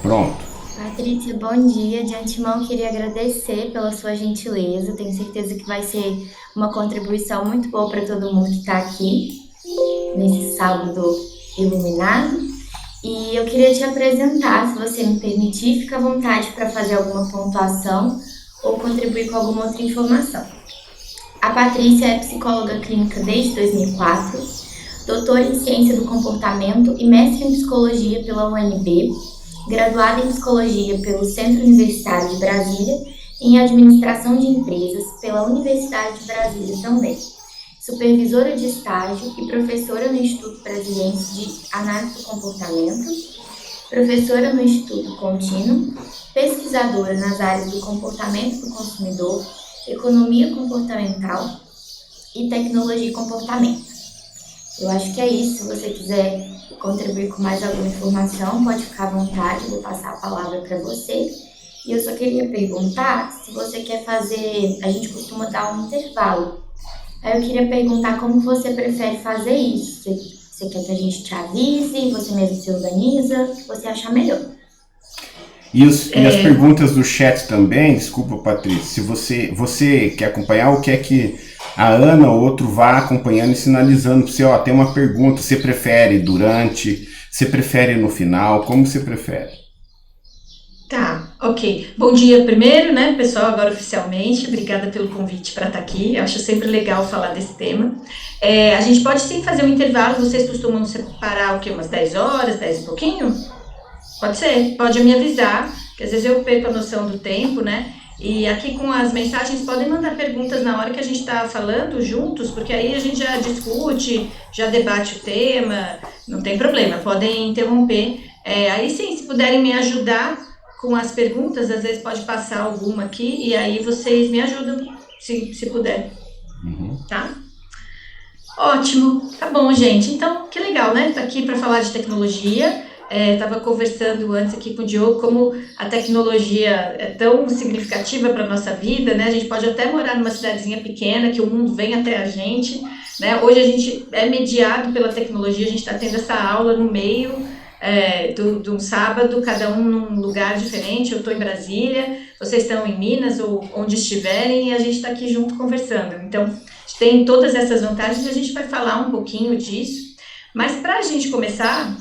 Pronto. Patrícia, bom dia. De antemão, queria agradecer pela sua gentileza. Tenho certeza que vai ser uma contribuição muito boa para todo mundo que está aqui nesse sábado iluminado. E eu queria te apresentar, se você me permitir, fica à vontade para fazer alguma pontuação ou contribuir com alguma outra informação. A Patrícia é psicóloga clínica desde 2004, doutora em ciência do comportamento e mestre em psicologia pela UNB, graduada em psicologia pelo Centro Universitário de Brasília e em administração de empresas pela Universidade de Brasília também. Supervisora de estágio e professora no Instituto Brasiliense de Análise do Comportamento, professora no Instituto Contínuo, pesquisadora nas áreas do comportamento do consumidor, economia comportamental e tecnologia e comportamento. Eu acho que é isso. Se você quiser contribuir com mais alguma informação, pode ficar à vontade, eu vou passar a palavra para você. E eu só queria perguntar se você quer fazer, a gente costuma dar um intervalo. Aí eu queria perguntar como você prefere fazer isso. Você quer que a gente te avise, você mesmo se organiza, o que você achar melhor. E as perguntas do chat também, desculpa, Patrícia, se você quer acompanhar ou quer que a Ana ou outro vá acompanhando e sinalizando para você, ó, tem uma pergunta, você prefere durante, você prefere no final, como você prefere? Tá, ok. Bom dia primeiro, né, pessoal, agora oficialmente. Obrigada pelo convite para estar aqui. Eu acho sempre legal falar desse tema. A gente pode sim fazer um intervalo. Vocês costumam separar o quê? Umas 10 horas, 10 e pouquinho? Pode ser, pode me avisar, que às vezes eu perco a noção do tempo, né? E aqui com as mensagens podem mandar perguntas na hora que a gente está falando juntos, porque aí a gente já discute, já debate o tema, não tem problema, podem interromper. Aí sim, se puderem me ajudar com as perguntas, às vezes pode passar alguma aqui, e aí vocês me ajudam, se puder, tá? Ótimo, tá bom, gente. Então, que legal, né? Tá aqui para falar de tecnologia. Estava conversando antes aqui com o Diogo como a tecnologia é tão significativa para a nossa vida, né? A gente pode até morar numa cidadezinha pequena, que o mundo vem até a gente, né? Hoje a gente é mediado pela tecnologia, a gente está tendo essa aula no meio de um sábado, cada um num lugar diferente. Eu estou em Brasília, vocês estão em Minas ou onde estiverem, e a gente está aqui junto conversando. Então, tem todas essas vantagens, a gente vai falar um pouquinho disso, mas para a gente começar,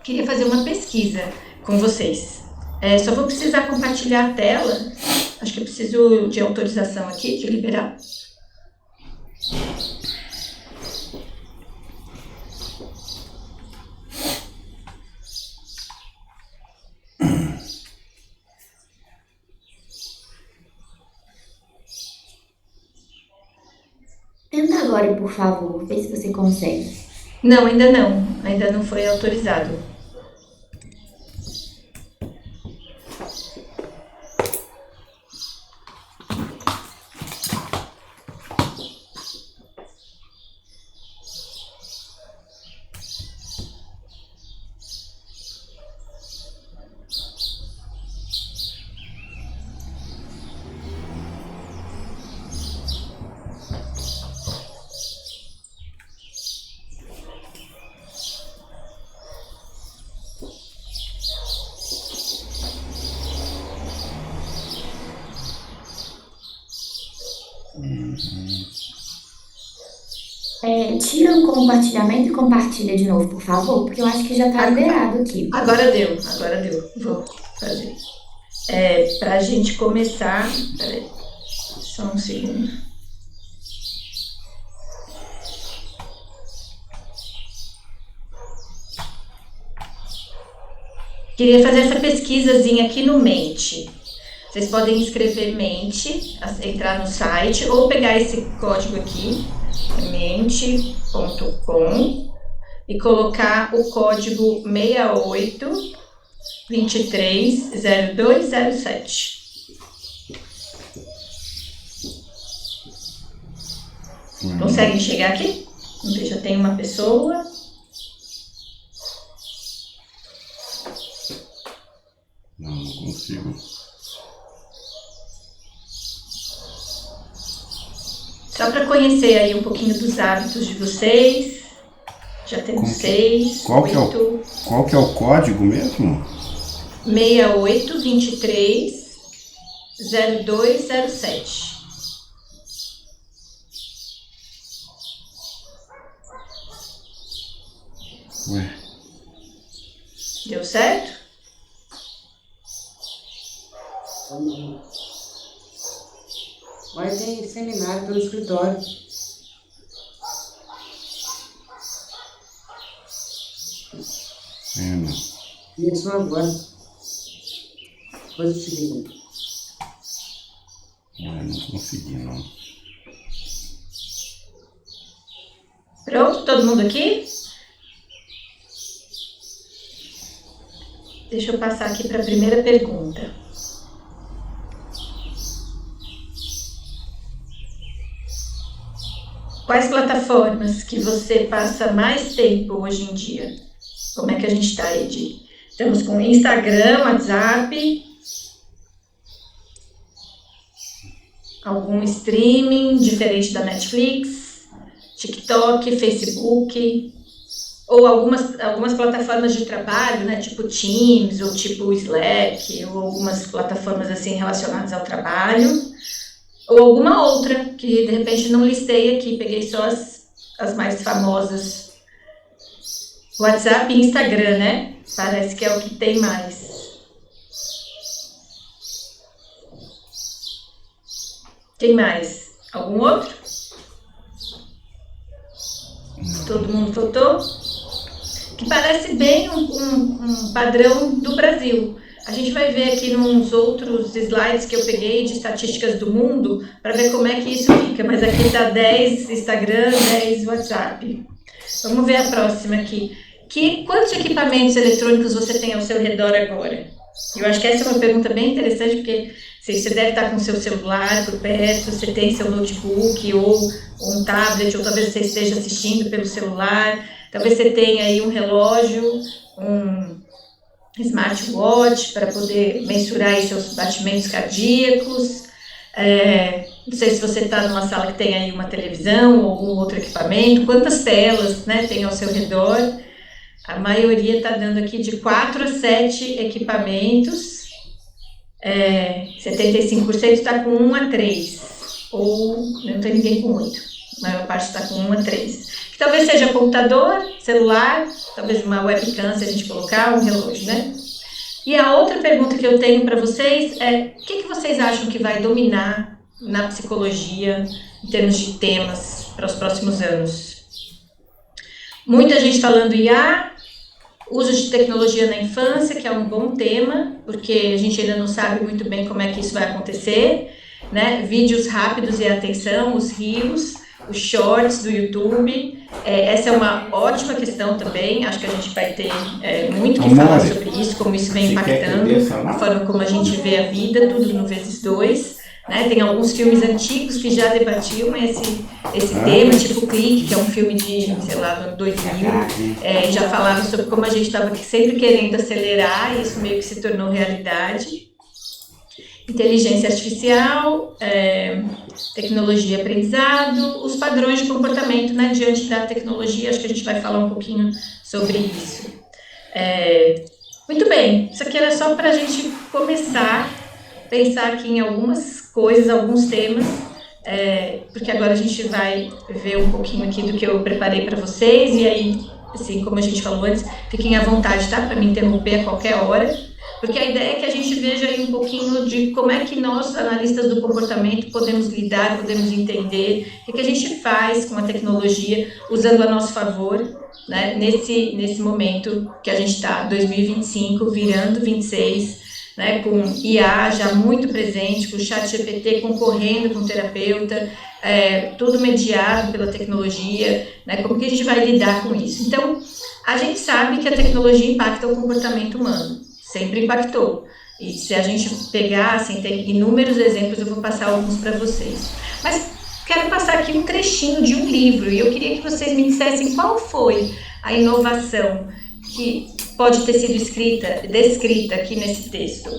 queria fazer uma pesquisa com vocês. Só vou precisar compartilhar a tela, acho que eu preciso de autorização aqui, de liberar. Tenta agora, por favor, vê se você consegue. Não, ainda não foi autorizado. Tira o compartilhamento e compartilha de novo, por favor, porque eu acho que já tá liberado aqui. Agora deu. Vou fazer. Para a gente começar, peraí, só um segundo. Queria fazer essa pesquisazinha aqui no Mente. Vocês podem escrever Mente, entrar no site, ou pegar esse código aqui, mente.com, e colocar o código 68230207. Conseguem chegar aqui? Vamos ver, já tem uma pessoa. Não consigo. Só para conhecer aí um pouquinho dos hábitos de vocês. Já temos 6, Qual 8. que é o código mesmo? 6823 0207. Ué. Deu certo? Mas tem seminário pelo escritório. Não. Isso agora. Depois eu te ligo. Não consegui, não. Pronto, todo mundo aqui? Deixa eu passar aqui para a primeira pergunta. Quais plataformas que você passa mais tempo hoje em dia? Como é que a gente está, Edi? Estamos com Instagram, WhatsApp, algum streaming diferente da Netflix, TikTok, Facebook, ou algumas plataformas de trabalho, né, tipo Teams, ou tipo Slack, ou algumas plataformas assim relacionadas ao trabalho, ou alguma outra que de repente não listei aqui, peguei só as mais famosas. WhatsApp e Instagram, né? Parece que é o que tem mais. Quem mais? Algum outro? Todo mundo votou? Que parece bem um padrão do Brasil. A gente vai ver aqui nos outros slides que eu peguei de estatísticas do mundo para ver como é que isso fica. Mas aqui está 10 Instagram, 10 WhatsApp. Vamos ver a próxima aqui. Quantos equipamentos eletrônicos você tem ao seu redor agora? Eu acho que essa é uma pergunta bem interessante, porque você deve estar com o seu celular por perto, você tem seu notebook ou um tablet, ou talvez você esteja assistindo pelo celular, talvez você tenha aí um relógio, um smartwatch para poder mensurar aí seus batimentos cardíacos. Não sei se você está numa sala que tem aí uma televisão ou algum outro equipamento, quantas telas, né, tem ao seu redor. A maioria está dando aqui de 4 a 7 equipamentos, 75% está com 1 a 3, ou não tem ninguém com 8, a maior parte está com 1 a 3. Que talvez seja computador, celular, talvez uma webcam se a gente colocar, um relógio, né? E a outra pergunta que eu tenho para vocês é, o que vocês acham que vai dominar na psicologia em termos de temas para os próximos anos? Muita gente falando IA, uso de tecnologia na infância, que é um bom tema, porque a gente ainda não sabe muito bem como é que isso vai acontecer, né? Vídeos rápidos e atenção, os reels, os shorts do YouTube, essa é uma ótima questão também, acho que a gente vai ter muito que falar sobre isso, como isso vem impactando a forma como a gente vê a vida, tudo no vezes 2. Né? Tem alguns filmes antigos que já debatiam esse tema, tipo Clique, que é um filme de, sei lá, do ano 2000, já falava sobre como a gente estava sempre querendo acelerar, e isso meio que se tornou realidade. Inteligência artificial, tecnologia e aprendizado, os padrões de comportamento, né, diante da tecnologia, acho que a gente vai falar um pouquinho sobre isso. Muito bem, isso aqui era só para a gente começar a pensar aqui em algumas coisas, alguns temas, porque agora a gente vai ver um pouquinho aqui do que eu preparei para vocês, e aí, assim, como a gente falou antes, fiquem à vontade, tá, para me interromper a qualquer hora. Porque a ideia é que a gente veja aí um pouquinho de como é que nós, analistas do comportamento, podemos lidar, podemos entender o que a gente faz com a tecnologia, usando a nosso favor, né, nesse momento que a gente está, 2025, virando 26, né, com IA já muito presente, com o ChatGPT concorrendo com o terapeuta, tudo mediado pela tecnologia, né, como que a gente vai lidar com isso? Então, a gente sabe que a tecnologia impacta o comportamento humano. Sempre impactou. E se a gente pegar, assim, tem inúmeros exemplos, eu vou passar alguns para vocês. Mas quero passar aqui um trechinho de um livro, e eu queria que vocês me dissessem qual foi a inovação que pode ter sido descrita aqui nesse texto.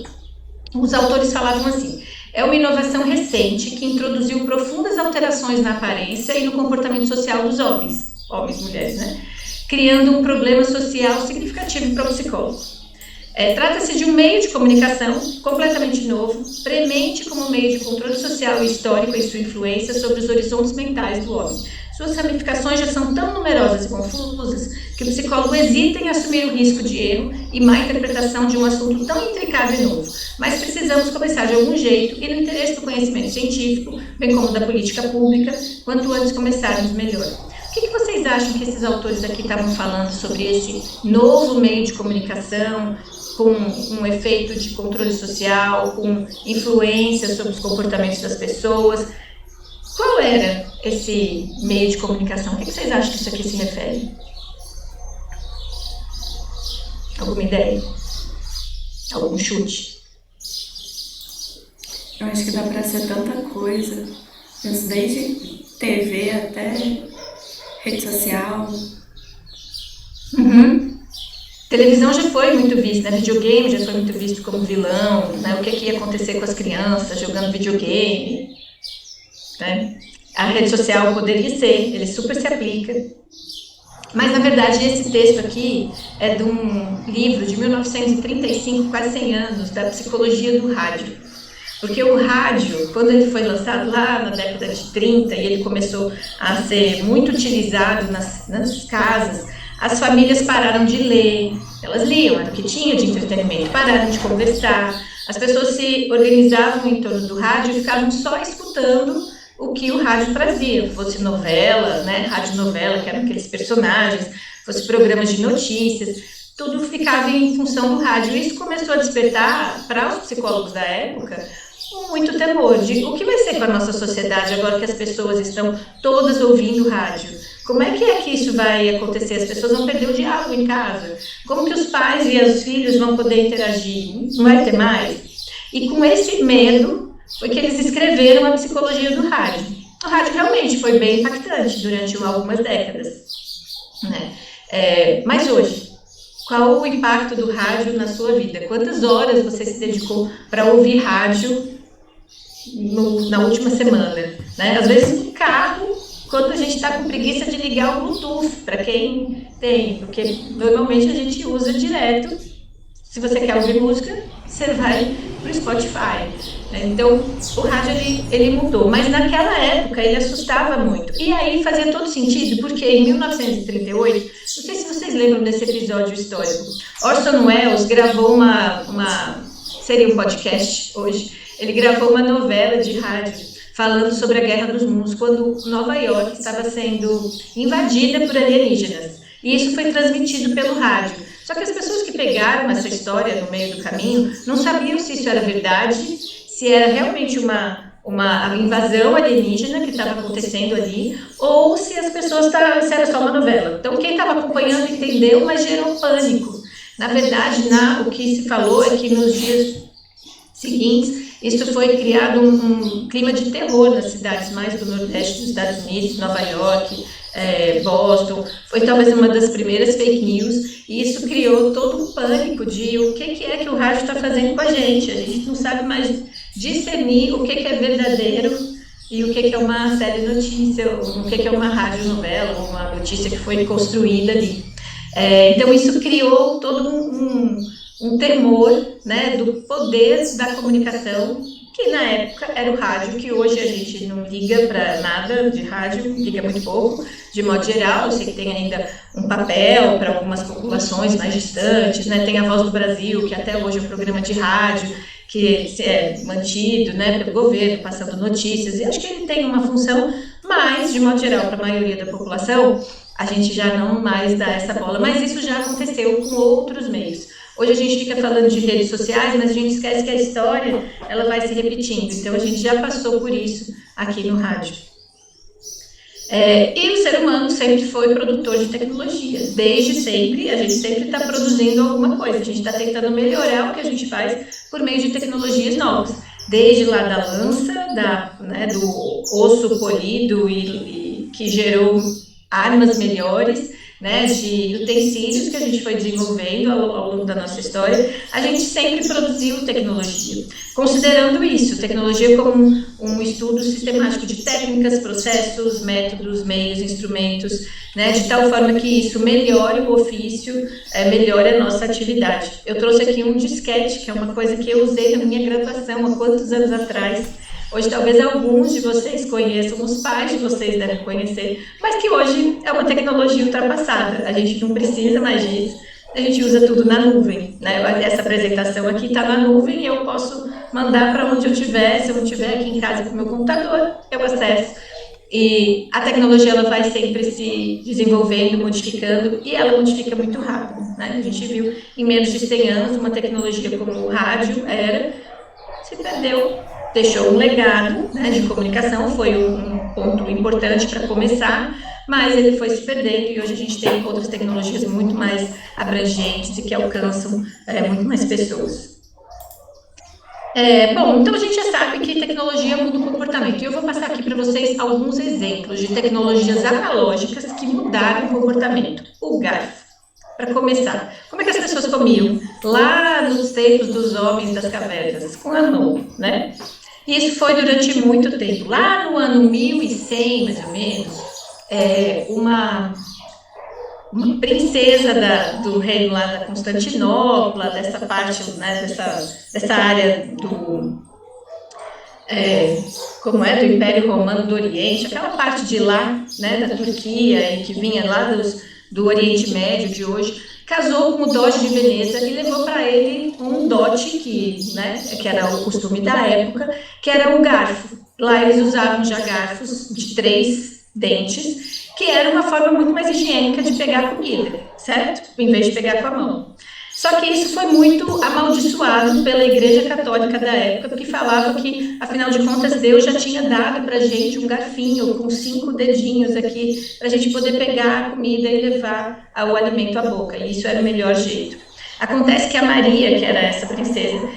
Os autores falavam assim: é uma inovação recente que introduziu profundas alterações na aparência e no comportamento social dos homens e mulheres, né? Criando um problema social significativo para o psicólogo. Trata-se de um meio de comunicação completamente novo, premente como meio de controle social e histórico e sua influência sobre os horizontes mentais do homem. Suas ramificações já são tão numerosas e confusas que o psicólogo hesita em assumir o risco de erro e má interpretação de um assunto tão intricado e novo. Mas precisamos começar de algum jeito e no interesse do conhecimento científico, bem como da política pública, quanto antes começarmos melhor. O que vocês acham que esses autores aqui estavam falando sobre esse novo meio de comunicação, com um efeito de controle social, com influência sobre os comportamentos das pessoas? Qual era esse meio de comunicação? O que vocês acham que isso aqui se refere? Alguma ideia? Algum chute? Eu acho que dá para ser tanta coisa, desde TV até rede social. Televisão já foi muito vista, né? Videogame já foi muito visto como vilão, né? O que ia acontecer com as crianças jogando videogame, né? A rede social poderia ser, ele super se aplica. Mas, na verdade, esse texto aqui é de um livro de 1935, quase 100 anos, da psicologia do rádio. Porque o rádio, quando ele foi lançado lá na década de 30 e ele começou a ser muito utilizado nas casas, as famílias pararam de ler, elas liam, era o que tinha de entretenimento, pararam de conversar, as pessoas se organizavam em torno do rádio e ficavam só escutando o que o rádio trazia, fosse novela, né, radionovela, que eram aqueles personagens, fosse programas de notícias, tudo ficava em função do rádio. E isso começou a despertar para os psicólogos da época muito temor de o que vai ser com a nossa sociedade agora que as pessoas estão todas ouvindo rádio. Como é que isso vai acontecer? As pessoas vão perder o diálogo em casa? Como que os pais e os filhos vão poder interagir? Não vai ter mais? E com esse medo foi que eles escreveram a psicologia do rádio. O rádio realmente foi bem impactante durante algumas décadas, né? Mas hoje, qual o impacto do rádio na sua vida? Quantas horas você se dedicou para ouvir rádio na última semana? Né? Às vezes no carro, quando a gente está com preguiça de ligar o Bluetooth, para quem tem, porque normalmente a gente usa direto. Se você quer ouvir música, você vai para o Spotify. Então, o rádio ele mudou, mas naquela época ele assustava muito. E aí fazia todo sentido, porque em 1938, não sei se vocês lembram desse episódio histórico, Orson Welles gravou seria um podcast hoje, ele gravou uma novela de rádio falando sobre a Guerra dos Mundos, quando Nova York estava sendo invadida por alienígenas. E isso foi transmitido pelo rádio. Só que as pessoas que pegaram essa história no meio do caminho não sabiam se isso era verdade, se era realmente uma invasão alienígena que estava acontecendo ali, ou se as pessoas se era só uma novela. Então, quem estava acompanhando entendeu, mas gerou pânico. Na verdade, o que se falou é que nos dias seguintes, isso foi criado um clima de terror nas cidades mais do Nordeste dos Estados Unidos, Nova York, Boston. Foi talvez uma das primeiras fake news, e isso criou todo um pânico de o que é que o rádio está fazendo com a gente. A gente não sabe mais discernir o que é verdadeiro e o que é uma série notícia, o que é uma radionovela, uma notícia que foi construída ali. Então isso criou todo um temor, né, do poder da comunicação, que na época era o rádio, que hoje a gente não liga para nada de rádio, liga muito pouco, de modo geral. Eu sei que tem ainda um papel para algumas populações mais distantes, né? Tem a Voz do Brasil, que até hoje é um programa de rádio, que é mantido, né, pelo governo, passando notícias, e acho que ele tem uma função, mas, de modo geral, para a maioria da população, a gente já não mais dá essa bola, mas isso já aconteceu com outros meios. Hoje a gente fica falando de redes sociais, mas a gente esquece que a história ela vai se repetindo, então a gente já passou por isso aqui no rádio. E o ser humano sempre foi produtor de tecnologia, desde sempre, a gente sempre está produzindo alguma coisa, a gente está tentando melhorar o que a gente faz por meio de tecnologias novas, desde lá da lança, do osso polido e que gerou armas melhores, né, de utensílios que a gente foi desenvolvendo ao longo da nossa história, a gente sempre produziu tecnologia, considerando isso, tecnologia como um estudo sistemático de técnicas, processos, métodos, meios, instrumentos, né, de tal forma que isso melhore o ofício, melhore a nossa atividade. Eu trouxe aqui um disquete, que é uma coisa que eu usei na minha graduação há quantos anos atrás. Hoje talvez alguns de vocês conheçam, os pais de vocês devem conhecer, mas que hoje é uma tecnologia ultrapassada, a gente não precisa mais disso, a gente usa tudo na nuvem, né? Essa apresentação aqui está na nuvem e eu posso mandar para onde eu estiver, se eu não estiver aqui em casa com o meu computador, eu acesso. E a tecnologia ela vai sempre se desenvolvendo, modificando, e ela modifica muito rápido, né? A gente viu em menos de 100 anos uma tecnologia como o rádio se perdeu, deixou um legado, né, de comunicação, foi um ponto importante para começar, mas ele foi se perdendo e hoje a gente tem outras tecnologias muito mais abrangentes e que alcançam muito mais pessoas. Bom, então a gente já sabe que tecnologia muda o comportamento. E eu vou passar aqui para vocês alguns exemplos de tecnologias analógicas que mudaram o comportamento. O garfo. Para começar, como é que as pessoas comiam? Lá nos tempos dos homens das cavernas, com a mão, né? E isso foi durante muito tempo. Lá no ano 1100, mais ou menos, uma princesa do reino lá da Constantinopla, dessa parte, né, dessa área do do Império Romano do Oriente, aquela parte de lá, né, da Turquia, e que vinha lá do Oriente Médio de hoje, casou com o Doge de Veneza e levou para ele um dote que era o costume da época, que era o garfo. Lá eles usavam já garfos de 3 dentes, que era uma forma muito mais higiênica de pegar comida, certo? Em vez de pegar com a mão. Só que isso foi muito amaldiçoado pela Igreja Católica da época, porque falava que, afinal de contas, Deus já tinha dado para a gente um garfinho com 5 dedinhos aqui, para a gente poder pegar a comida e levar o alimento à boca, e isso era o melhor jeito. Acontece que a Maria, que era essa princesa,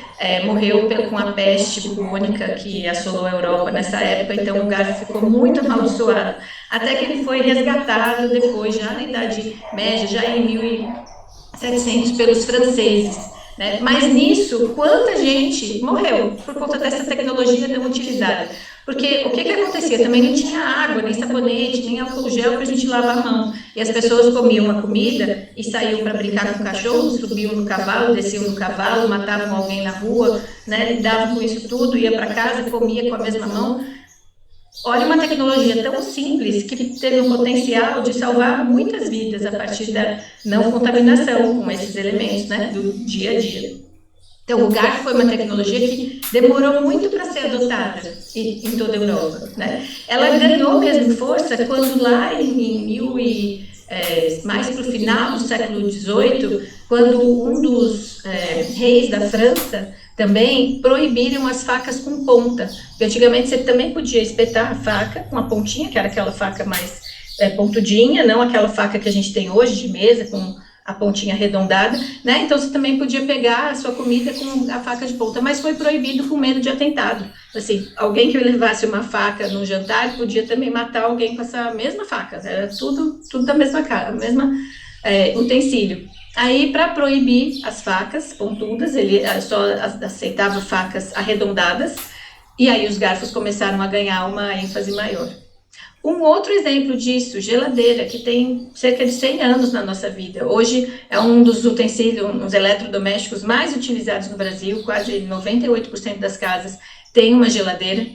morreu com a peste bubônica que assolou a Europa nessa época, então o garfo ficou muito amaldiçoado, até que ele foi resgatado depois, já na Idade Média, já em 1700, pelos franceses, né? Mas nisso, quanta gente morreu por conta dessa tecnologia não utilizada? Porque o que acontecia? Também não tinha água, nem sabonete, nem álcool gel para a gente lavar a mão. E as pessoas comiam a comida e saíam para brincar com o cachorro, subiam no cavalo, desciam no cavalo, matavam alguém na rua, né? Lidavam com isso tudo, ia para casa, comia com a mesma mão. Olha, uma tecnologia tão simples que teve o potencial de salvar muitas vidas a partir da não contaminação com esses elementos, né, do dia a dia. Então, o garfo foi uma tecnologia que demorou muito para ser adotada em toda a Europa, né? Ela ganhou mesmo força quando lá mais para o final do século XVIII, quando um dos reis da França também proibiram as facas com ponta. Porque antigamente você também podia espetar a faca com a pontinha, que era aquela faca mais pontudinha, não aquela faca que a gente tem hoje de mesa, com a pontinha arredondada, né? Então você também podia pegar a sua comida com a faca de ponta, mas foi proibido com medo de atentado. Assim, alguém que levasse uma faca no jantar podia também matar alguém com essa mesma faca. Era tudo da mesma cara, o mesmo utensílio. Aí, para proibir as facas pontudas, ele só aceitava facas arredondadas, e aí os garfos começaram a ganhar uma ênfase maior. Um outro exemplo disso, geladeira, que tem cerca de 100 anos na nossa vida. Hoje é um dos utensílios, uns eletrodomésticos mais utilizados no Brasil, quase 98% das casas tem uma geladeira.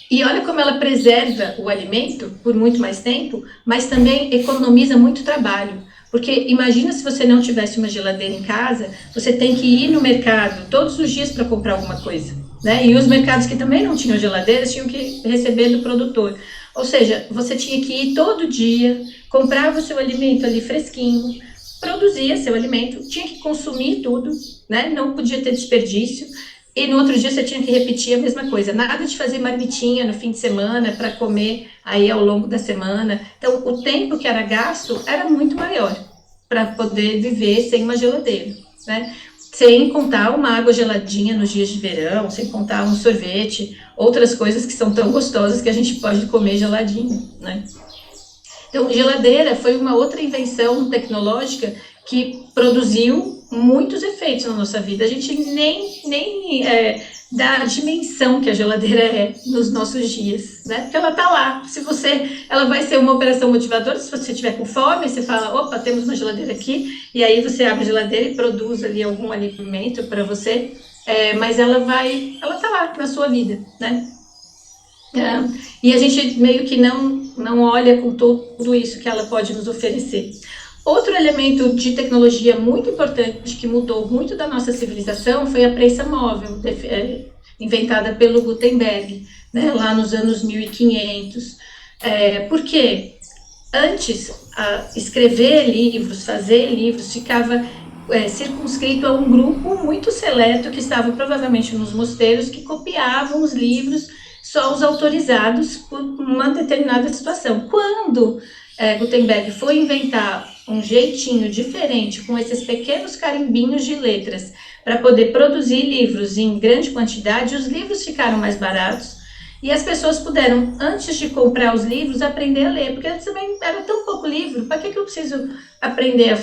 E olha como ela preserva o alimento por muito mais tempo, mas também economiza muito trabalho. Porque imagina se você não tivesse uma geladeira em casa, você tem que ir no mercado todos os dias para comprar alguma coisa, né? E os mercados que também não tinham geladeiras tinham que receber do produtor. Ou seja, você tinha que ir todo dia, comprava o seu alimento ali fresquinho, produzia seu alimento, tinha que consumir tudo, né? Não podia ter desperdício. E no outro dia você tinha que repetir a mesma coisa. Nada de fazer marmitinha no fim de semana para comer aí ao longo da semana. Então, o tempo que era gasto era muito maior para poder viver sem uma geladeira, né? Sem contar uma água geladinha nos dias de verão, sem contar um sorvete, outras coisas que são tão gostosas que a gente pode comer geladinho, né? Então, geladeira foi uma outra invenção tecnológica que produziu muitos efeitos na nossa vida. A gente nem dá a dimensão que a geladeira é nos nossos dias, né? Porque ela está lá. Ela vai ser uma operação motivadora. Se você estiver com fome, você fala, opa, temos uma geladeira aqui, e aí você abre a geladeira e produz ali algum alimento para você. Mas ela está lá na sua vida, né? E a gente meio que não olha com tudo isso que ela pode nos oferecer. Outro elemento de tecnologia muito importante que mudou muito da nossa civilização foi a prensa móvel, inventada pelo Gutenberg, né, lá nos anos 1500. Por quê? Antes, escrever livros, fazer livros, ficava circunscrito a um grupo muito seleto que estava provavelmente nos mosteiros, que copiavam os livros, só os autorizados por uma determinada situação. Quando Gutenberg foi inventar um jeitinho diferente, com esses pequenos carimbinhos de letras, para poder produzir livros em grande quantidade, os livros ficaram mais baratos e as pessoas puderam, antes de comprar os livros, aprender a ler, porque também era tão pouco livro, para que eu preciso aprender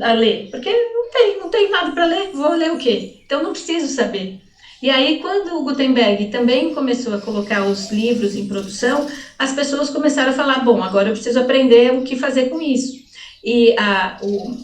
a ler? Porque não tem nada para ler, vou ler o quê? Então não preciso saber. E aí, quando o Gutenberg também começou a colocar os livros em produção, as pessoas começaram a falar, bom, agora eu preciso aprender o que fazer com isso. E o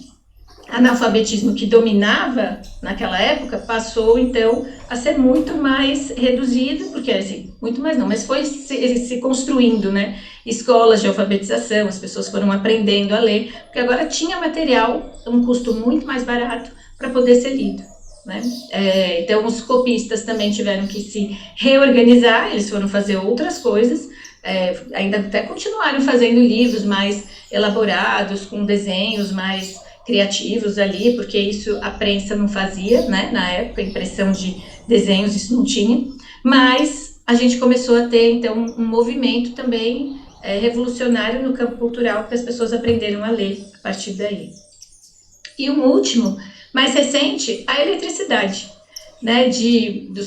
analfabetismo que dominava naquela época passou, então, a ser muito mais reduzido, porque, assim, muito mais não, mas foi se construindo, né? Escolas de alfabetização, as pessoas foram aprendendo a ler, porque agora tinha material, um custo muito mais barato para poder ser lido. Né? Então os copistas também tiveram que se reorganizar, eles foram fazer outras coisas, ainda até continuaram fazendo livros mais elaborados, com desenhos mais criativos ali, porque isso a prensa não fazia, né? Na época, impressão de desenhos isso não tinha, mas a gente começou a ter então um movimento também revolucionário no campo cultural, que as pessoas aprenderam a ler a partir daí. E um último, mais recente, a eletricidade, né, do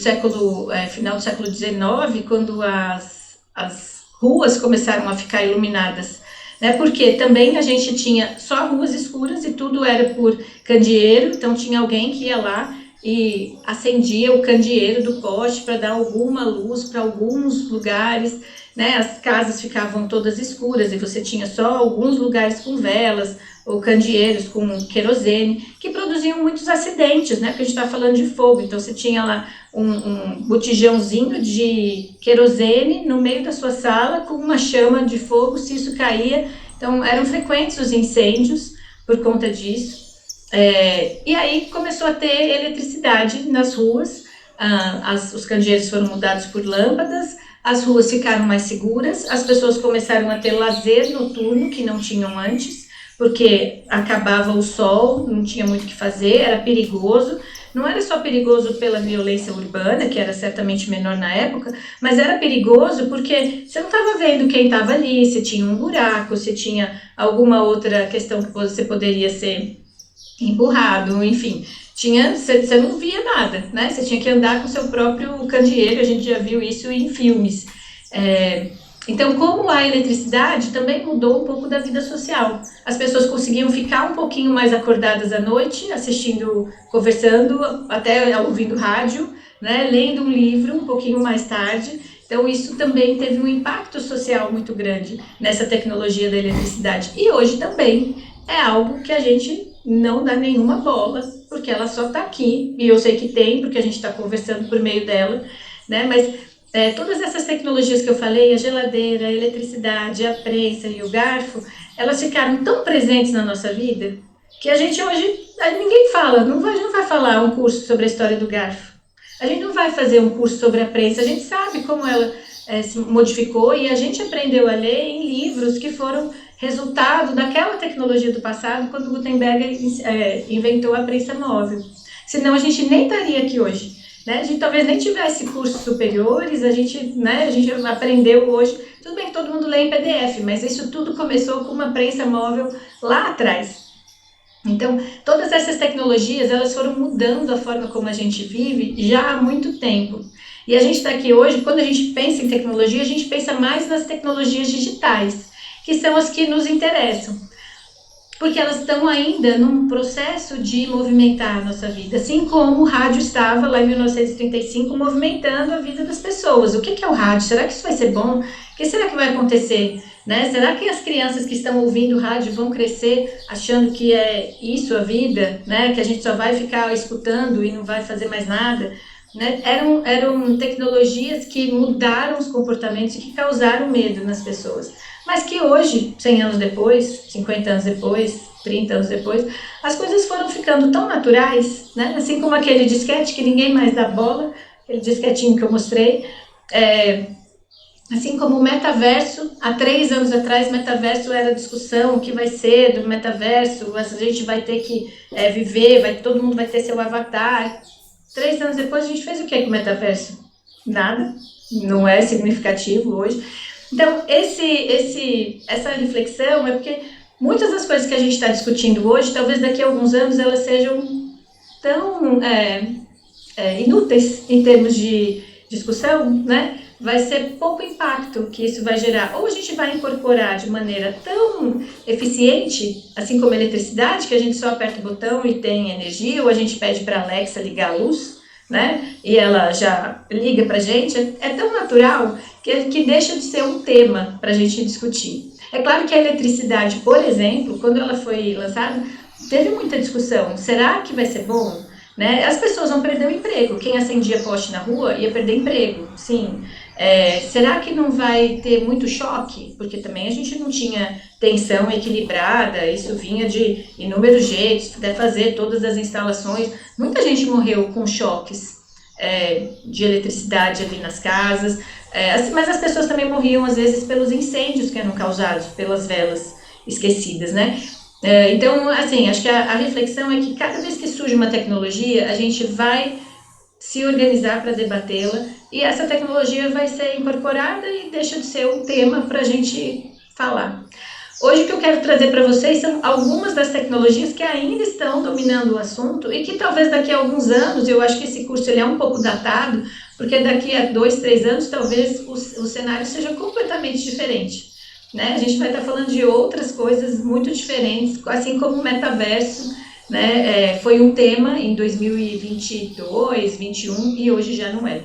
final do século XIX, quando as ruas começaram a ficar iluminadas, né, porque também a gente tinha só ruas escuras e tudo era por candeeiro, então tinha alguém que ia lá e acendia o candeeiro do poste para dar alguma luz para alguns lugares, né, as casas ficavam todas escuras e você tinha só alguns lugares com velas, ou candeeiros com querosene, que produziam muitos acidentes, né? Porque a gente está falando de fogo, então você tinha lá um botijãozinho de querosene no meio da sua sala com uma chama de fogo, se isso caía, então eram frequentes os incêndios por conta disso. E aí começou a ter eletricidade nas ruas, os candeeiros foram mudados por lâmpadas, as ruas ficaram mais seguras, as pessoas começaram a ter lazer noturno que não tinham antes, porque acabava o sol, não tinha muito o que fazer, era perigoso. Não era só perigoso pela violência urbana, que era certamente menor na época, mas era perigoso porque você não estava vendo quem estava ali, se tinha um buraco, se tinha alguma outra questão que você poderia ser empurrado, enfim. Você não via nada, né? Você tinha que andar com seu próprio candeeiro, a gente já viu isso em filmes. Então, como a eletricidade também mudou um pouco da vida social. As pessoas conseguiam ficar um pouquinho mais acordadas à noite, assistindo, conversando, até ouvindo rádio, né, lendo um livro um pouquinho mais tarde. Então, isso também teve um impacto social muito grande nessa tecnologia da eletricidade. E hoje também é algo que a gente não dá nenhuma bola, porque ela só está aqui, e eu sei que tem, porque a gente está conversando por meio dela, né, mas todas essas tecnologias que eu falei, a geladeira, a eletricidade, a prensa e o garfo, elas ficaram tão presentes na nossa vida que a gente hoje, ninguém fala, a gente não vai falar um curso sobre a história do garfo, a gente não vai fazer um curso sobre a prensa, a gente sabe como ela se modificou e a gente aprendeu a ler em livros que foram resultado daquela tecnologia do passado quando Gutenberg inventou a prensa móvel. Senão a gente nem estaria aqui hoje. Né? A gente talvez nem tivesse cursos superiores, a gente aprendeu hoje, tudo bem que todo mundo lê em PDF, mas isso tudo começou com uma prensa móvel lá atrás. Então, todas essas tecnologias, elas foram mudando a forma como a gente vive já há muito tempo. E a gente está aqui hoje, quando a gente pensa em tecnologia, a gente pensa mais nas tecnologias digitais. que são as que nos interessam, porque elas estão ainda num processo de movimentar a nossa vida, assim como o rádio estava lá em 1935 movimentando a vida das pessoas. O que é o rádio? Será que isso vai ser bom? O que será que vai acontecer? Né? Será que as crianças que estão ouvindo rádio vão crescer achando que é isso a vida, né? Que a gente só vai ficar escutando e não vai fazer mais nada? Né? Eram tecnologias que mudaram os comportamentos e que causaram medo nas pessoas. Mas que hoje, 100 anos depois, 50 anos depois, 30 anos depois, as coisas foram ficando tão naturais, né? Assim como aquele disquete que ninguém mais dá bola, aquele disquetinho que eu mostrei, assim como o metaverso, há 3 anos atrás, metaverso era discussão, o que vai ser do metaverso, a gente vai ter que viver, todo mundo vai ter seu avatar. 3 anos depois, a gente fez o que com o metaverso? Nada, não é significativo hoje. Então, essa reflexão é porque muitas das coisas que a gente está discutindo hoje, talvez daqui a alguns anos elas sejam tão inúteis em termos de discussão, né? Vai ser pouco impacto que isso vai gerar. Ou a gente vai incorporar de maneira tão eficiente, assim como a eletricidade, que a gente só aperta o botão e tem energia, ou a gente pede para a Alexa ligar a luz, né? E ela já liga para a gente. É tão natural que deixa de ser um tema para a gente discutir. É claro que a eletricidade, por exemplo, quando ela foi lançada, teve muita discussão. Será que vai ser bom? Né? As pessoas vão perder o emprego. Quem acendia poste na rua ia perder emprego, sim. Será que não vai ter muito choque? Porque também a gente não tinha tensão equilibrada, isso vinha de inúmeros jeitos, até fazer todas as instalações. Muita gente morreu com choques de eletricidade ali nas casas, mas as pessoas também morriam às vezes pelos incêndios que eram causados pelas velas esquecidas, né? Então, assim, acho que a reflexão é que cada vez que surge uma tecnologia, a gente vai se organizar para debatê-la e essa tecnologia vai ser incorporada e deixa de ser um tema para a gente falar. Hoje o que eu quero trazer para vocês são algumas das tecnologias que ainda estão dominando o assunto e que talvez daqui a alguns anos, eu acho que esse curso ele é um pouco datado, porque daqui a 2, 3 anos talvez o cenário seja completamente diferente. Né? A gente vai estar falando de outras coisas muito diferentes, assim como o metaverso, né? Foi um tema em 2022, 2021 e hoje já não é.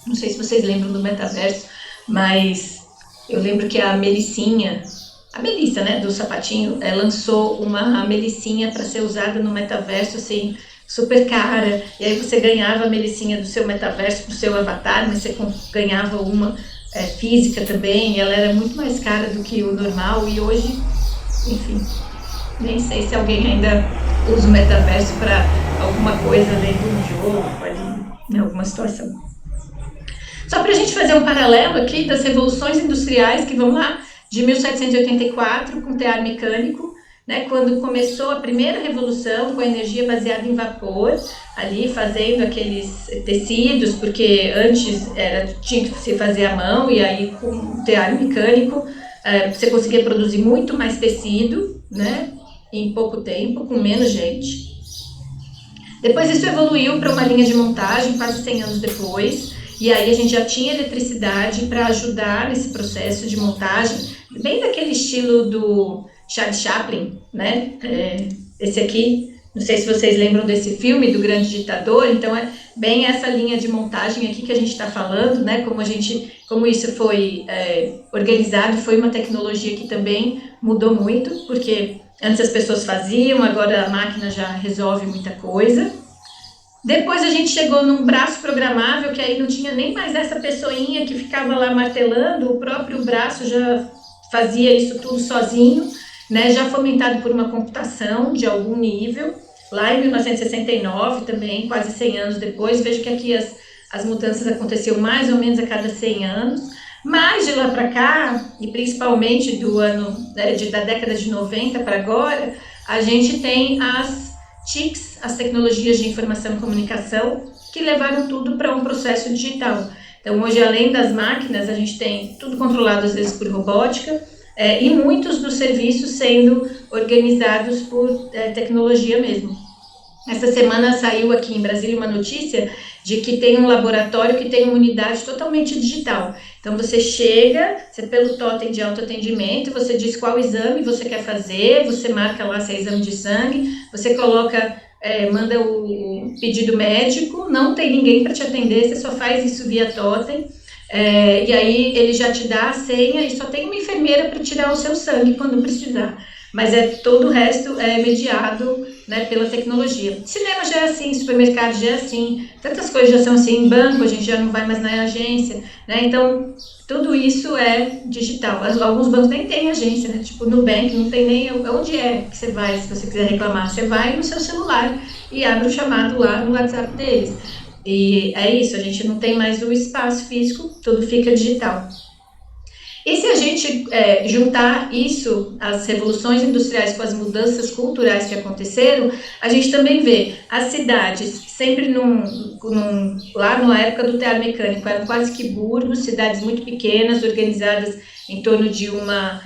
Não sei se vocês lembram do metaverso, mas eu lembro que a Melissa, né, do sapatinho, lançou uma Melissinha para ser usada no metaverso, assim, super cara, e aí você ganhava a Melissinha do seu metaverso, do seu avatar, mas você ganhava uma física também, e ela era muito mais cara do que o normal, e hoje, enfim, nem sei se alguém ainda usa o metaverso para alguma coisa dentro de um jogo, em alguma situação. Só para a gente fazer um paralelo aqui das revoluções industriais que vão lá de 1784 com o tear mecânico, né, quando começou a primeira revolução com a energia baseada em vapor, ali fazendo aqueles tecidos, porque antes tinha que se fazer à mão, e aí com o tear mecânico você conseguia produzir muito mais tecido, né, em pouco tempo, com menos gente. Depois isso evoluiu para uma linha de montagem, quase 100 anos depois, e aí a gente já tinha eletricidade para ajudar nesse processo de montagem, bem daquele estilo do Charles Chaplin, né? Esse aqui, não sei se vocês lembram desse filme, do Grande Ditador, então é bem essa linha de montagem aqui que a gente está falando, né? Como isso foi organizado, foi uma tecnologia que também mudou muito, porque antes as pessoas faziam, agora a máquina já resolve muita coisa. Depois a gente chegou num braço programável, que aí não tinha nem mais essa pessoinha que ficava lá martelando, o próprio braço já fazia isso tudo sozinho, né, já fomentado por uma computação de algum nível, lá em 1969 também, quase 100 anos depois. Vejo que aqui as mudanças aconteciam mais ou menos a cada 100 anos, mas de lá para cá, e principalmente da década de 90 para agora, a gente tem as TICs, as tecnologias de informação e comunicação, que levaram tudo para um processo digital. Então hoje, além das máquinas, a gente tem tudo controlado às vezes por robótica, e muitos dos serviços sendo organizados por tecnologia mesmo. Essa semana saiu aqui em Brasília uma notícia de que tem um laboratório que tem uma unidade totalmente digital. Então, você chega, você pelo totem de autoatendimento, você diz qual exame você quer fazer, você marca lá se é exame de sangue, você coloca, manda o pedido médico, não tem ninguém para te atender, você só faz isso via totem, e aí ele já te dá a senha e só tem uma enfermeira para tirar o seu sangue quando precisar. Mas todo o resto é mediado, né, pela tecnologia. Cinema já é assim, supermercado já é assim, tantas coisas já são assim, em banco a gente já não vai mais na agência, né, então tudo isso é digital. Alguns bancos nem têm agência, né, tipo Nubank, não tem nem onde é que você vai, se você quiser reclamar, você vai no seu celular e abre o chamado lá no WhatsApp deles. E é isso, a gente não tem mais o espaço físico, tudo fica digital. E se a gente juntar isso, as revoluções industriais com as mudanças culturais que aconteceram, a gente também vê as cidades sempre lá na época do tear mecânico, eram quase que burgos, cidades muito pequenas, organizadas em torno de uma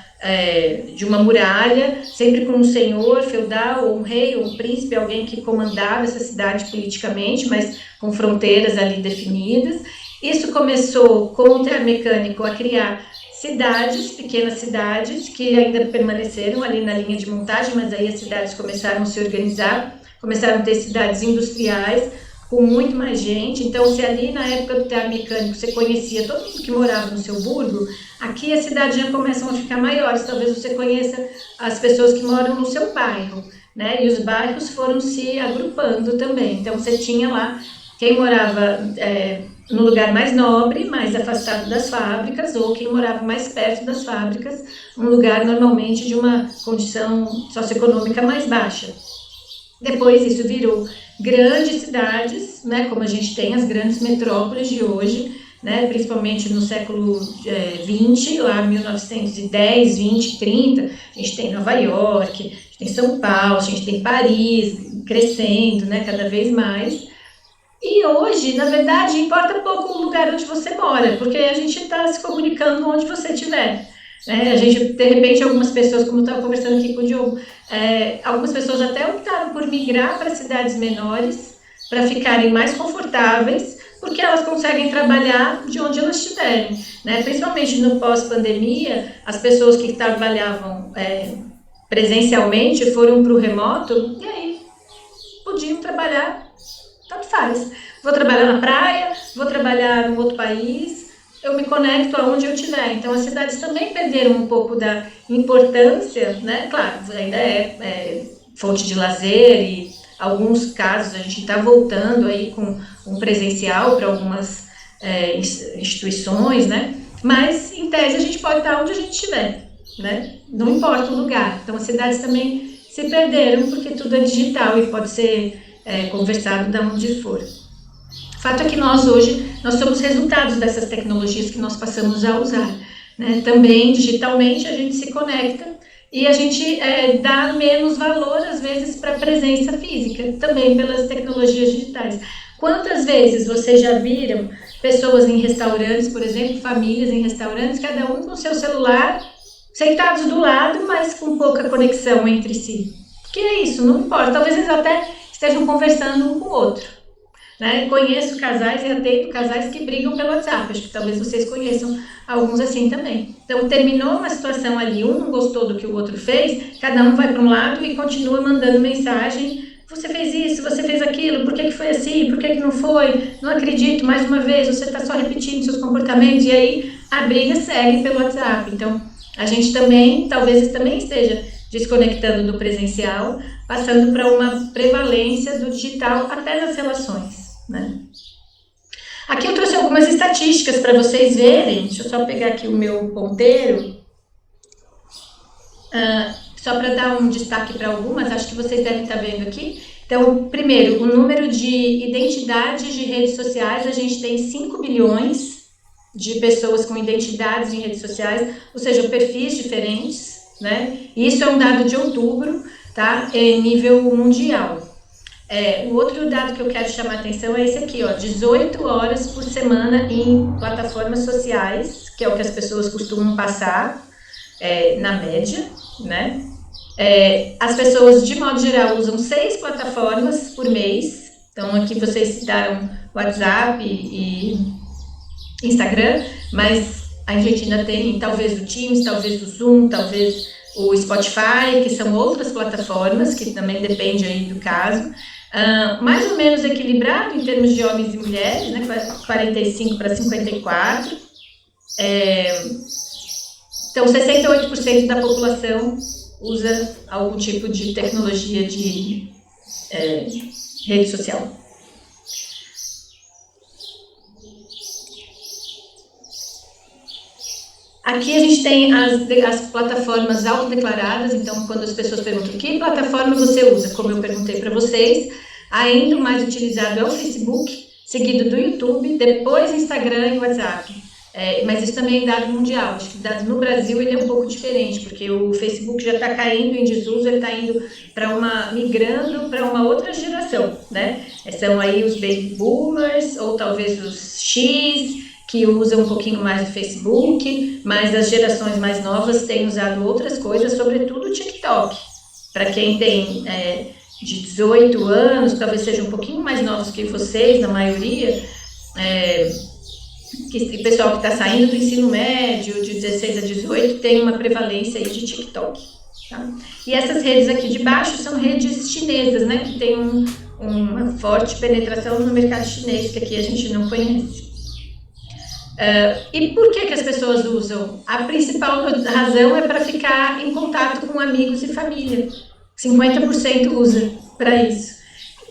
muralha, sempre com um senhor feudal, ou um rei, ou um príncipe, alguém que comandava essa cidade politicamente, mas com fronteiras ali definidas. Isso começou com o tear mecânico a criar cidades, pequenas cidades, que ainda permaneceram ali na linha de montagem, mas aí as cidades começaram a se organizar, começaram a ter cidades industriais, com muito mais gente. Então, se ali na época do tear mecânico você conhecia todo mundo que morava no seu burgo, aqui as cidades já começam a ficar maiores, talvez você conheça as pessoas que moram no seu bairro, né? E os bairros foram se agrupando também. Então, você tinha lá quem morava no lugar mais nobre, mais afastado das fábricas, ou quem morava mais perto das fábricas, um lugar normalmente de uma condição socioeconômica mais baixa. Depois isso virou grandes cidades, né, como a gente tem as grandes metrópoles de hoje, né, principalmente no século XX, lá 1910, 20, 30, a gente tem Nova York, a gente tem São Paulo, a gente tem Paris crescendo, né, cada vez mais. E hoje, na verdade, importa pouco o lugar onde você mora, porque a gente está se comunicando onde você estiver. Né? A gente, de repente, algumas pessoas, como eu estava conversando aqui com o Diogo, algumas pessoas até optaram por migrar para cidades menores, para ficarem mais confortáveis, porque elas conseguem trabalhar de onde elas estiverem. Né? Principalmente no pós-pandemia, as pessoas que trabalhavam presencialmente foram para o remoto, e aí podiam trabalhar. Tanto faz. Vou trabalhar na praia, vou trabalhar em outro país, eu me conecto aonde eu estiver. Então, as cidades também perderam um pouco da importância, né? Claro, ainda é fonte de lazer e alguns casos a gente está voltando aí com um presencial para algumas instituições, né? Mas, em tese, a gente pode estar onde a gente estiver, né? Não importa o lugar. Então, as cidades também se perderam porque tudo é digital e pode ser conversado de onde for. O fato é que nós hoje, nós somos resultados dessas tecnologias que nós passamos a usar. Né? Também, digitalmente, a gente se conecta e a gente dá menos valor, às vezes, para a presença física, também pelas tecnologias digitais. Quantas vezes vocês já viram pessoas em restaurantes, por exemplo, famílias em restaurantes, cada um com seu celular, sentados do lado, mas com pouca conexão entre si? Porque é isso, não importa, talvez eles até estejam conversando um com o outro. Né? Conheço casais e atendo casais que brigam pelo WhatsApp, acho que talvez vocês conheçam alguns assim também. Então, terminou uma situação ali, um não gostou do que o outro fez, cada um vai para um lado e continua mandando mensagem, você fez isso, você fez aquilo, por que foi assim, por que não foi, não acredito, mais uma vez, você está só repetindo seus comportamentos, e aí a briga segue pelo WhatsApp. Então, a gente também, talvez também esteja desconectando do presencial, passando para uma prevalência do digital até nas relações. Né? Aqui eu trouxe algumas estatísticas para vocês verem, deixa eu só pegar aqui o meu ponteiro, só para dar um destaque para algumas, acho que vocês devem estar vendo aqui. Então, primeiro, o número de identidades de redes sociais, a gente tem 5 bilhões de pessoas com identidades em redes sociais, ou seja, perfis diferentes, né? Isso é um dado de outubro, tá? Em nível mundial. O outro dado que eu quero chamar a atenção é esse aqui, ó, 18 horas por semana em plataformas sociais, que é o que as pessoas costumam passar, na média, né? As pessoas, de modo geral, usam 6 plataformas por mês, Então, aqui vocês citaram WhatsApp e Instagram, mas a gente ainda tem talvez o Teams, talvez o Zoom, talvez o Spotify, que são outras plataformas, que também depende aí do caso. Mais ou menos equilibrado em termos de homens e mulheres, né, 45 para 54. Então, 68% da população usa algum tipo de tecnologia de rede social. Aqui a gente tem as plataformas autodeclaradas, então quando as pessoas perguntam que plataforma você usa, como eu perguntei para vocês, ainda o mais utilizado é o Facebook, seguido do YouTube, depois Instagram e WhatsApp. Mas isso também é dado mundial, acho que dado no Brasil ele é um pouco diferente, porque o Facebook já está caindo em desuso, ele está indo migrando para uma outra geração, né? São aí os baby boomers, ou talvez os X, que usam um pouquinho mais o Facebook, mas as gerações mais novas têm usado outras coisas, sobretudo o TikTok. Para quem tem de 18 anos, talvez sejam um pouquinho mais novos que vocês, na maioria, o pessoal que está saindo do ensino médio, de 16 a 18, tem uma prevalência aí de TikTok. Tá? E essas redes aqui de baixo são redes chinesas, né, que tem uma forte penetração no mercado chinês, que aqui a gente não conhece. E por que as pessoas usam? A principal razão é para ficar em contato com amigos e família. 50% usa para isso.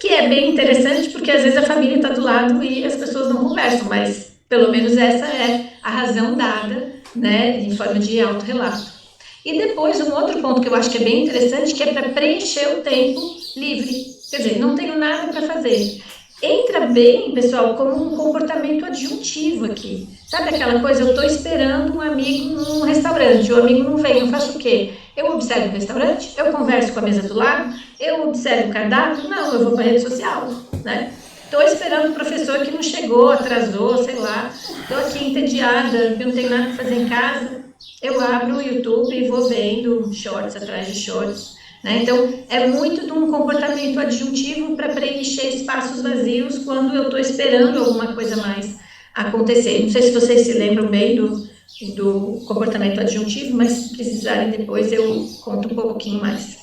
Que é bem interessante, porque às vezes a família está do lado e as pessoas não conversam, mas pelo menos essa é a razão dada, né, em forma de autorrelato. E depois um outro ponto que eu acho que é bem interessante, que é para preencher o tempo livre. Quer dizer, não tenho nada para fazer. Entra bem, pessoal, como um comportamento adjuntivo aqui. Sabe aquela coisa, eu estou esperando um amigo num restaurante, o amigo não vem, eu faço o quê? Eu observo o restaurante, eu converso com a mesa do lado, eu observo o cardápio? Não, eu vou para a rede social, né? Estou esperando o professor que não chegou, atrasou, sei lá. Estou aqui entediada, eu não tenho nada para fazer em casa. Eu abro o YouTube e vou vendo shorts atrás de shorts. Né? Então, é muito de um comportamento adjuntivo para preencher espaços vazios quando eu estou esperando alguma coisa mais acontecer. Não sei se vocês se lembram bem do comportamento adjuntivo, mas se precisarem depois eu conto um pouquinho mais.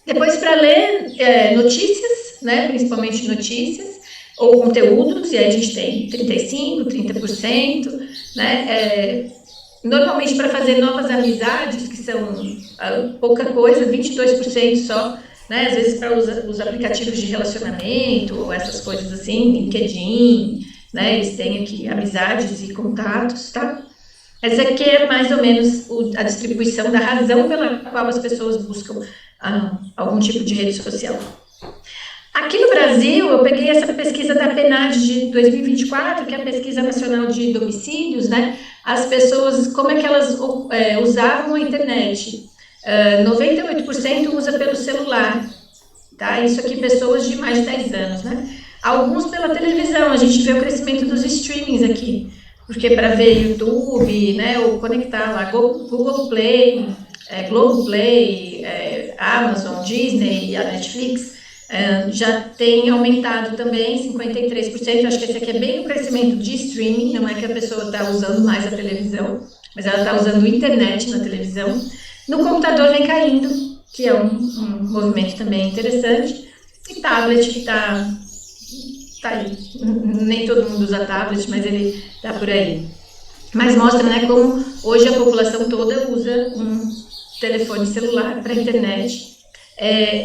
Depois, para ler notícias, né? Principalmente notícias, ou conteúdos, e aí a gente tem 35%, 30%, né? Normalmente para fazer novas amizades, que são pouca coisa, 22% só, né? Às vezes para os aplicativos de relacionamento, ou essas coisas assim, LinkedIn, né? Eles têm aqui amizades e contatos, tá? Essa aqui é mais ou menos a distribuição da razão pela qual as pessoas buscam algum tipo de rede social. Aqui no Brasil, eu peguei essa pesquisa da PNAD de 2024, que é a Pesquisa Nacional de Domicílios, né? As pessoas, como é que elas usavam a internet? 98% usa pelo celular, tá? Isso aqui, pessoas de mais de 10 anos, né? Alguns pela televisão, a gente vê o crescimento dos streamings aqui, porque para ver YouTube, né, ou conectar lá, Google Play, Globoplay, Amazon, Disney, a Netflix, já tem aumentado também 53%, acho que esse aqui é bem o crescimento de streaming, não é que a pessoa está usando mais a televisão, mas ela está usando internet na televisão. No computador vem caindo, que é um movimento também interessante, e tablet que está aí, nem todo mundo usa tablet, mas ele está por aí. Mas mostra, né, como hoje a população toda usa um telefone celular para a internet.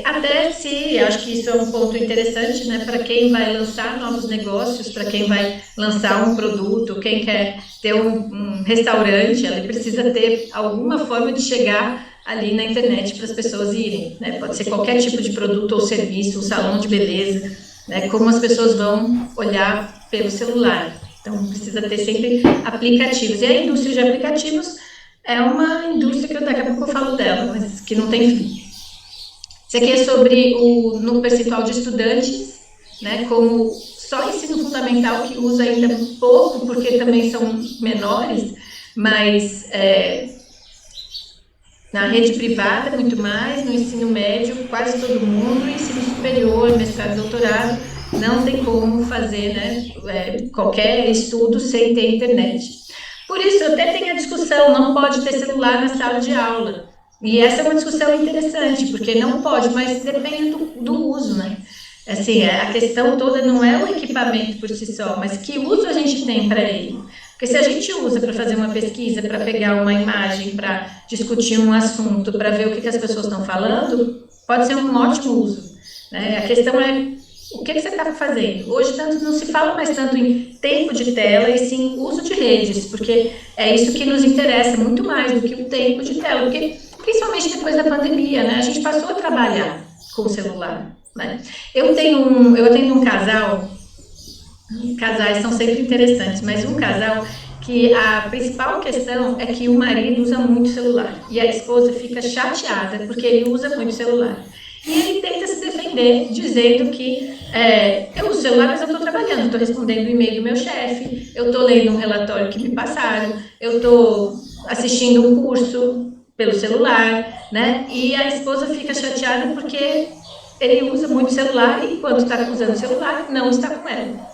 Até se, acho que isso é um ponto interessante, né, para quem vai lançar novos negócios, para quem vai lançar um produto, quem quer ter um restaurante, ele precisa ter alguma forma de chegar ali na internet para as pessoas irem, né? Pode ser qualquer tipo de produto ou serviço, um salão de beleza, né? Como as pessoas vão olhar pelo celular. Então, precisa ter sempre aplicativos. E a indústria de aplicativos é uma indústria que daqui a pouco eu falo dela, mas que não tem fim. Isso aqui é sobre no percentual de estudantes, né, como só ensino fundamental que usa ainda pouco, porque também são menores, mas Na rede privada, muito mais, no ensino médio, quase todo mundo, no ensino superior, mestrado, doutorado, não tem como fazer, né, qualquer estudo sem ter internet. Por isso, até tem a discussão, não pode ter celular na sala de aula. E essa é uma discussão interessante, porque não pode, mas depende do uso, né? Assim, a questão toda não é o equipamento por si só, mas que uso a gente tem para ele. Porque se a gente usa para fazer uma pesquisa, para pegar uma imagem, para discutir um assunto, para ver o que as pessoas estão falando, pode ser um ótimo uso, né? A questão é o que você está fazendo. Hoje tanto não se fala mais tanto em tempo de tela, e sim uso de redes, porque é isso que nos interessa muito mais do que o tempo de tela, porque principalmente depois da pandemia, né? A gente passou a trabalhar com o celular, né? Eu atendo um casal. Casais são sempre interessantes, mas um casal que a principal questão é que o marido usa muito celular e a esposa fica chateada porque ele usa muito celular. E ele tenta se defender dizendo que eu uso celular, mas eu estou trabalhando, estou respondendo o e-mail do meu chefe, eu estou lendo um relatório que me passaram, eu estou assistindo um curso pelo celular, né? E a esposa fica chateada porque ele usa muito celular e quando está usando o celular, não está com ela.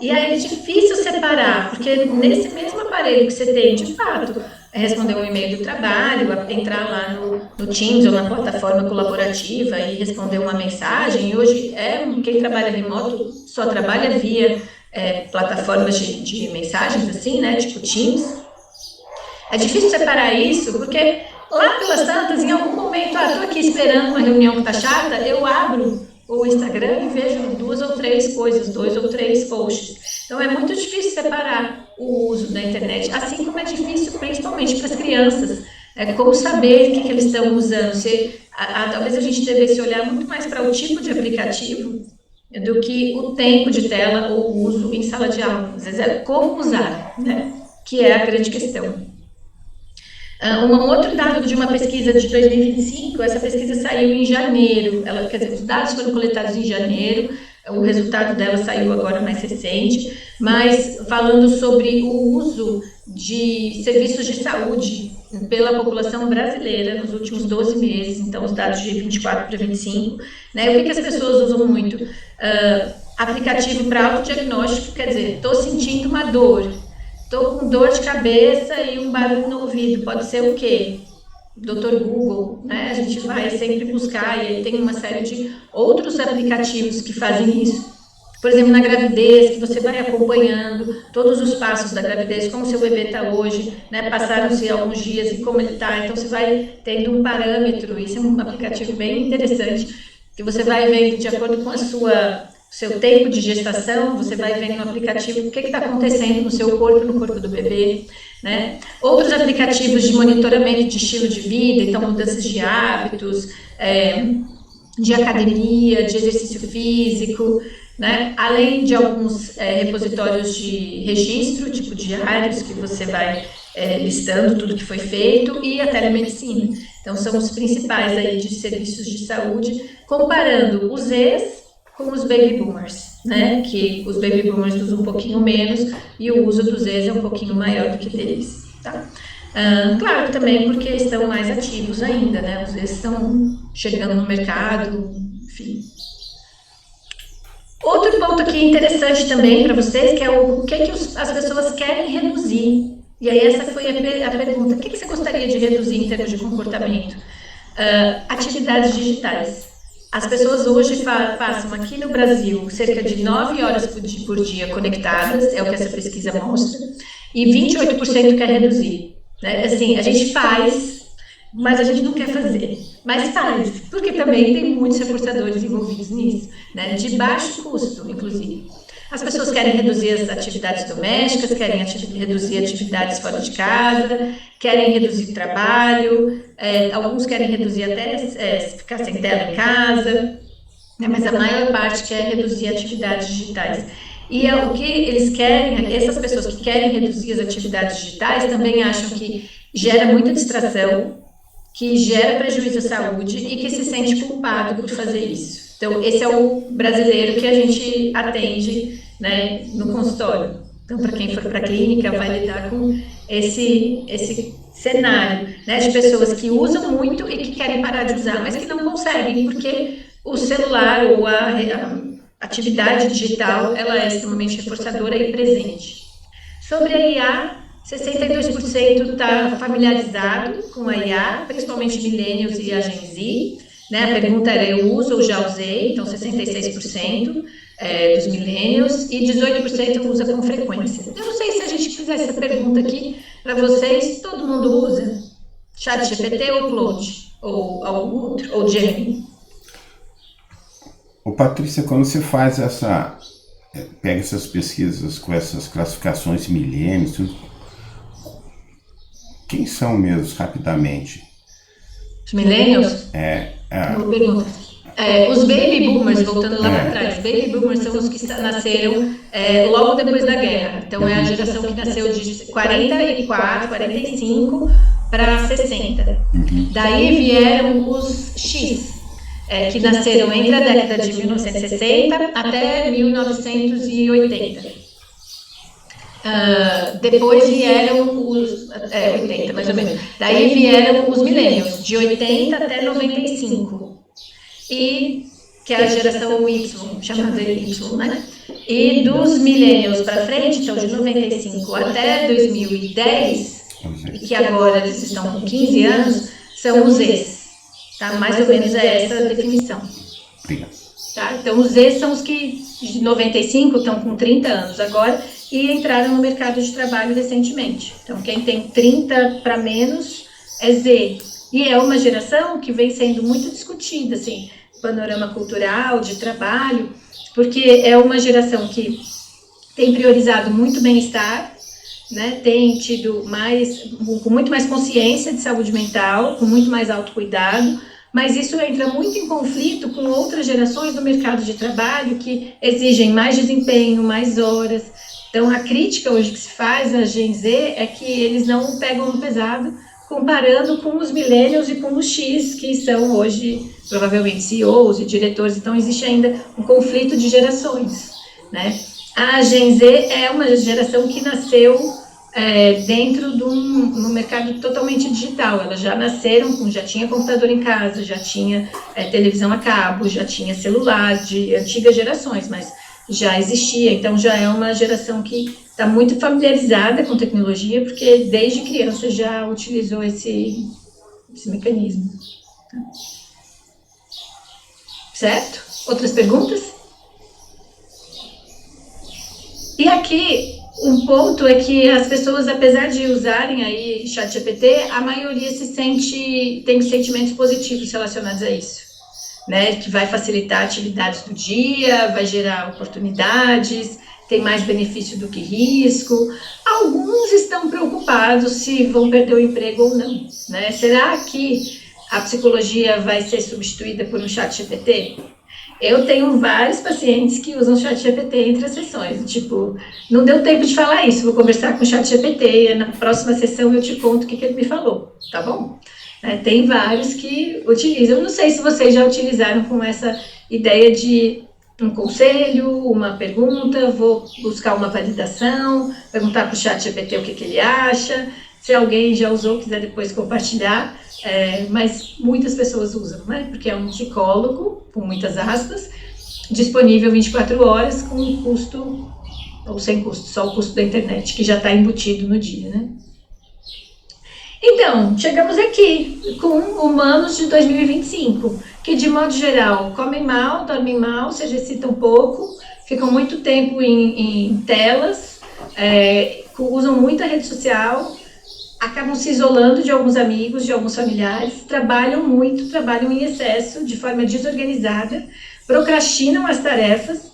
E aí é difícil separar, porque nesse mesmo aparelho que você tem, de fato, responder um e-mail do trabalho, entrar lá no Teams ou na plataforma colaborativa e responder uma mensagem, e hoje quem trabalha remoto só trabalha via plataformas de mensagens, assim, né, tipo Teams. É difícil separar isso, porque lá pelas tantas, em algum momento, estou aqui esperando uma reunião que está chata, eu abro o Instagram e vejo 2 ou 3 coisas, 2 ou 3 posts. Então é muito difícil separar o uso da internet, assim como é difícil, principalmente para as crianças, como saber o que eles estão usando. Talvez a gente devesse olhar muito mais para o tipo de aplicativo do que o tempo de tela ou o uso em sala de aula. Às vezes é como usar, né? Que é a grande questão. Um outro dado de uma pesquisa de 2025, essa pesquisa saiu em janeiro, quer dizer, os dados foram coletados em janeiro, o resultado dela saiu agora mais recente, mas falando sobre o uso de serviços de saúde pela população brasileira nos últimos 12 meses, então os dados de 24 para 25, né? O que as pessoas usam muito? Aplicativo para autodiagnóstico, quer dizer, estou sentindo uma dor. Estou com dor de cabeça e um barulho no ouvido, pode ser o quê? Dr. Google, né? A gente vai sempre buscar e tem uma série de outros aplicativos que fazem isso. Por exemplo, na gravidez, que você vai acompanhando todos os passos da gravidez, como seu bebê está hoje, né? Passaram-se alguns dias e como ele está, então você vai tendo um parâmetro. Isso é um aplicativo bem interessante, que você vai vendo de acordo com seu tempo de gestação, você vai vendo no aplicativo o que está acontecendo no seu corpo, no corpo do bebê, né? Outros aplicativos de monitoramento de estilo de vida, então mudanças de hábitos, de academia, de exercício físico, né? Além de alguns repositórios de registro, tipo diários, que você vai listando tudo que foi feito, e a telemedicina. Então são os principais aí de serviços de saúde, comparando os ex com os baby boomers, né? Que os baby boomers usam um pouquinho menos e o uso dos ex é um pouquinho maior do que deles, tá? Claro, também porque estão mais ativos ainda, né? Os ex estão chegando no mercado, enfim. Outro ponto aqui interessante também para vocês, que é o que as pessoas querem reduzir. E aí essa foi a pergunta, o que você gostaria de reduzir em termos de comportamento? Atividades digitais. As pessoas hoje passam aqui no Brasil cerca de 9 horas por dia conectadas, é o que essa pesquisa mostra, e 28% quer reduzir. Né? Assim, a gente faz, mas a gente não quer fazer. Mas faz, porque também tem muitos reforçadores envolvidos nisso, né? De baixo custo, inclusive. As pessoas querem reduzir as atividades domésticas, querem reduzir atividades fora de casa, querem reduzir o trabalho, alguns querem reduzir até ficar sem tela em casa, né, mas a maior parte quer reduzir atividades digitais. E o que eles querem, essas pessoas que querem reduzir as atividades digitais também acham que gera muita distração, que gera prejuízo à saúde e que se sente culpado por fazer isso. Então, esse é o brasileiro que a gente atende, né, no consultório. Então, para quem for para a clínica, vai lidar com esse cenário, né, de pessoas que usam muito e que querem parar de usar, mas que não conseguem, porque o celular ou a atividade digital, ela é extremamente reforçadora e presente. Sobre a IA, 62% está familiarizado com a IA, principalmente millennials e a Gen Z. Né? A pergunta era, eu uso ou já usei? Então, 66% dos millennials e 18% usa com frequência. Eu não sei se a gente fizer essa pergunta aqui para vocês, todo mundo usa? ChatGPT ou Claude? Ou algum outro? Ou Gemini? Ô Patrícia, quando você faz pega essas pesquisas com essas classificações milênios, quem são mesmo, rapidamente? Os millennials? Boa pergunta. Os baby boomers, voltando lá para trás, baby boomers são os que nasceram logo depois da guerra. Então é a geração que nasceu de 44, 45 para 60. Daí vieram os X, que nasceram entre a década de 1960 até 1980. Depois vieram os 80, mais ou menos. Daí vieram os millennials, de 80 até 95. E que é a geração Y, chamada Y, né? E dos millennials para frente, então de 95 até 2010, e que agora eles estão com 15 anos, são os Zs. Tá? Mais ou menos é essa a definição. Tá? Então os Zs são os que de 95 estão com 30 anos agora e entraram no mercado de trabalho recentemente. Então quem tem 30 para menos é Z. E é uma geração que vem sendo muito discutida, assim, panorama cultural, de trabalho, porque é uma geração que tem priorizado muito bem-estar, né, tem tido com muito mais consciência de saúde mental, com muito mais autocuidado, mas isso entra muito em conflito com outras gerações do mercado de trabalho que exigem mais desempenho, mais horas. Então, a crítica hoje que se faz à Gen Z é que eles não pegam no pesado, comparando com os millennials e com os X, que são hoje, provavelmente, CEOs e diretores. Então, existe ainda um conflito de gerações, né? A Gen Z é uma geração que nasceu dentro de um mercado totalmente digital. Elas já nasceram, já tinha computador em casa, já tinha televisão a cabo, já tinha celular, de antigas gerações, mas já existia. Então, já é uma geração que está muito familiarizada com tecnologia, porque desde criança já utilizou esse mecanismo. Certo? Outras perguntas? E aqui, um ponto é que as pessoas, apesar de usarem aí ChatGPT, a maioria tem sentimentos positivos relacionados a isso, né? Que vai facilitar atividades do dia, vai gerar oportunidades, tem mais benefício do que risco. Alguns estão preocupados se vão perder o emprego ou não, né? Será que a psicologia vai ser substituída por um ChatGPT? Eu tenho vários pacientes que usam ChatGPT entre as sessões, tipo, não deu tempo de falar isso, vou conversar com o ChatGPT e na próxima sessão eu te conto o que ele me falou, tá bom? Tem vários que utilizam, não sei se vocês já utilizaram com essa ideia de um conselho, uma pergunta, vou buscar uma validação, perguntar para o ChatGPT o que ele acha, se alguém já usou, quiser depois compartilhar, mas muitas pessoas usam, né? Porque é um psicólogo, com muitas aspas, disponível 24 horas com um custo, ou sem custo, só o custo da internet, que já está embutido no dia, né? Então, chegamos aqui com humanos de 2025, que de modo geral comem mal, dormem mal, se exercitam pouco, ficam muito tempo em telas, usam muita rede social, acabam se isolando de alguns amigos, de alguns familiares, trabalham muito, trabalham em excesso, de forma desorganizada, procrastinam as tarefas,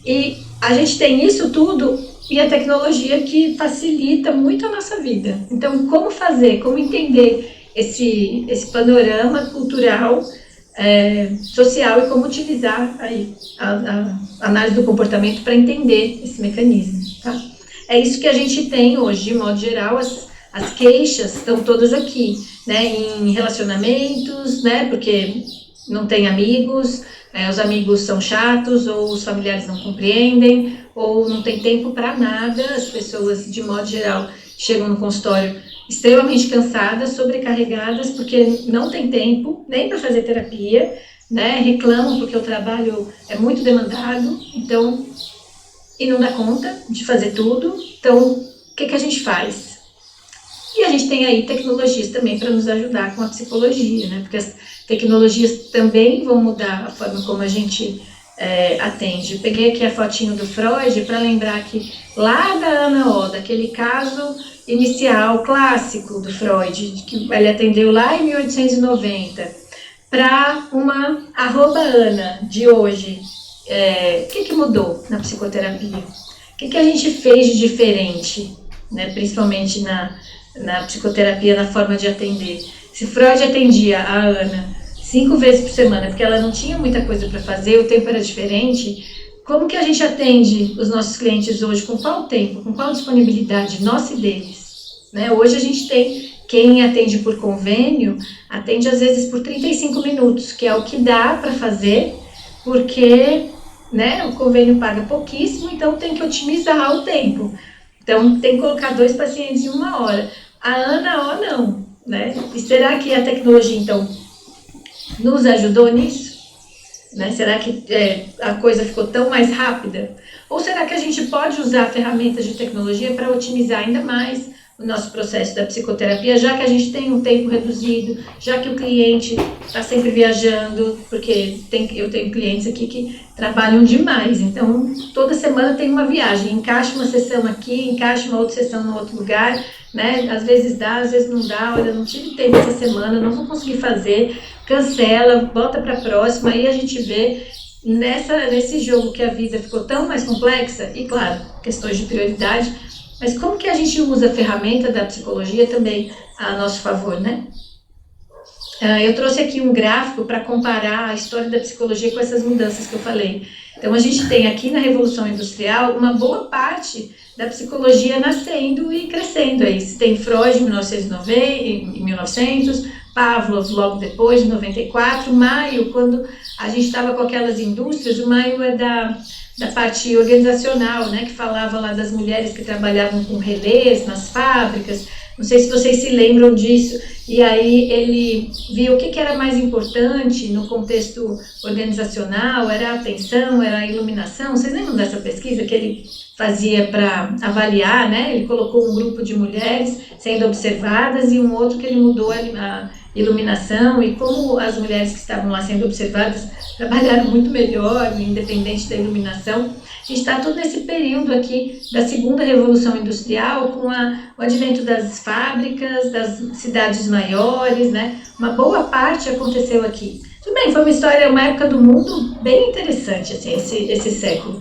e a gente tem isso tudo e a tecnologia que facilita muito a nossa vida. Então, como fazer, como entender esse panorama cultural, social, e como utilizar aí a análise do comportamento para entender esse mecanismo, tá? É isso que a gente tem hoje, de modo geral. As queixas estão todas aqui, né, em relacionamentos, né, porque não tem amigos, os amigos são chatos, ou os familiares não compreendem, ou não tem tempo para nada. As pessoas, de modo geral, chegam no consultório extremamente cansadas, sobrecarregadas, porque não tem tempo nem para fazer terapia, né? Reclamam porque o trabalho é muito demandado, então, e não dá conta de fazer tudo. Então, o que a gente faz? E a gente tem aí tecnologias também para nos ajudar com a psicologia, né? Porque as tecnologias também vão mudar a forma como a gente atende. Eu peguei aqui a fotinho do Freud para lembrar que lá da Ana O, daquele caso inicial, clássico do Freud, que ele atendeu lá em 1890, para uma @Ana de hoje, o que mudou na psicoterapia? O que a gente fez de diferente, né? Principalmente na psicoterapia, na forma de atender? Se Freud atendia a Ana 5 vezes por semana, porque ela não tinha muita coisa para fazer, o tempo era diferente, como que a gente atende os nossos clientes hoje? Com qual tempo? Com qual disponibilidade? Nossa e deles? Né? Hoje a gente tem quem atende por convênio, atende às vezes por 35 minutos, que é o que dá para fazer, porque, né, o convênio paga pouquíssimo, então tem que otimizar o tempo. Então tem que colocar 2 pacientes em 1 hora. A Ana O não, né? E será que a tecnologia, então, nos ajudou nisso? Né? Será que a coisa ficou tão mais rápida? Ou será que a gente pode usar ferramentas de tecnologia para otimizar ainda mais o nosso processo da psicoterapia, já que a gente tem um tempo reduzido, já que o cliente está sempre viajando, porque eu tenho clientes aqui que trabalham demais, então toda semana tem uma viagem, encaixa uma sessão aqui, encaixa uma outra sessão em outro lugar, né? Às vezes dá, às vezes não dá, olha, não tive tempo essa semana, não vou conseguir fazer, cancela, bota para a próxima, aí a gente vê nesse jogo que a vida ficou tão mais complexa, e claro, questões de prioridade, mas como que a gente usa a ferramenta da psicologia também a nosso favor, né? Eu trouxe aqui um gráfico para comparar a história da psicologia com essas mudanças que eu falei. Então, a gente tem aqui na Revolução Industrial uma boa parte da psicologia nascendo e crescendo. Aí você tem Freud em 1900, Pavlov logo depois, em 94, Maio, quando a gente estava com aquelas indústrias, o Maio é da parte organizacional, né, que falava lá das mulheres que trabalhavam com relés nas fábricas, não sei se vocês se lembram disso, e aí ele viu o que era mais importante no contexto organizacional, era a atenção, era a iluminação. Vocês lembram dessa pesquisa que ele fazia para avaliar, né? Ele colocou um grupo de mulheres sendo observadas e um outro que ele mudou a iluminação, e como as mulheres que estavam lá sendo observadas trabalharam muito melhor, independente da iluminação. A gente está todo nesse período aqui da segunda revolução industrial, com o advento das fábricas, das cidades maiores, né? Uma boa parte aconteceu aqui. Tudo bem, foi uma época do mundo bem interessante, assim, esse século.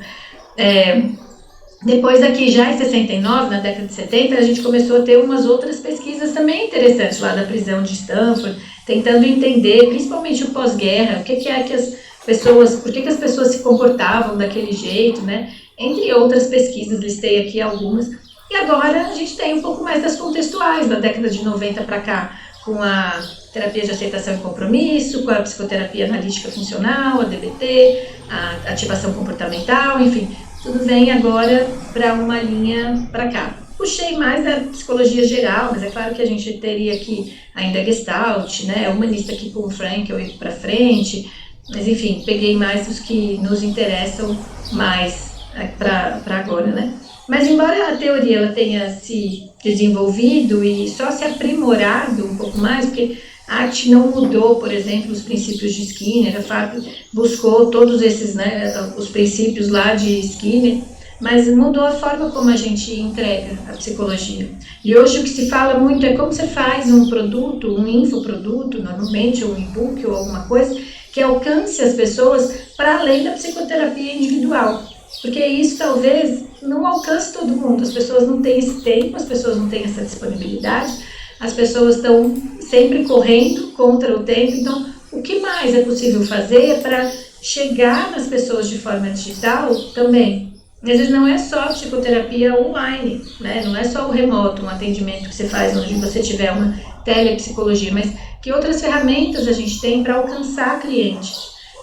Depois aqui, já em 69, na década de 70, a gente começou a ter umas outras pesquisas também interessantes lá da prisão de Stanford, tentando entender, principalmente o pós-guerra, o que é que as pessoas, por que as pessoas se comportavam daquele jeito, né? Entre outras pesquisas, listei aqui algumas. E agora a gente tem um pouco mais das contextuais, da década de 90 para cá, com a terapia de aceitação e compromisso, com a psicoterapia analítica funcional, a DBT, a ativação comportamental, enfim, tudo vem agora para uma linha para cá. Puxei mais da psicologia geral, mas é claro que a gente teria aqui ainda Gestalt, né? Humanista aqui com o Frankl e para frente, mas enfim, peguei mais os que nos interessam mais para agora, né? Mas embora a teoria ela tenha se desenvolvido e só se aprimorado um pouco mais, porque a arte não mudou, por exemplo, os princípios de Skinner, a FAP buscou todos esses, né, os princípios lá de Skinner, mas mudou a forma como a gente entrega a psicologia. E hoje o que se fala muito é como você faz um produto, um infoproduto, normalmente, ou um e-book ou alguma coisa, que alcance as pessoas para além da psicoterapia individual. Porque isso talvez não alcance todo mundo, as pessoas não têm esse tempo, as pessoas não têm essa disponibilidade, as pessoas estão sempre correndo contra o tempo. Então, o que mais é possível fazer para chegar nas pessoas de forma digital também? Às vezes não é só psicoterapia online, né? Não é só o remoto, um atendimento que você faz onde você tiver uma telepsicologia, mas que outras ferramentas a gente tem para alcançar clientes,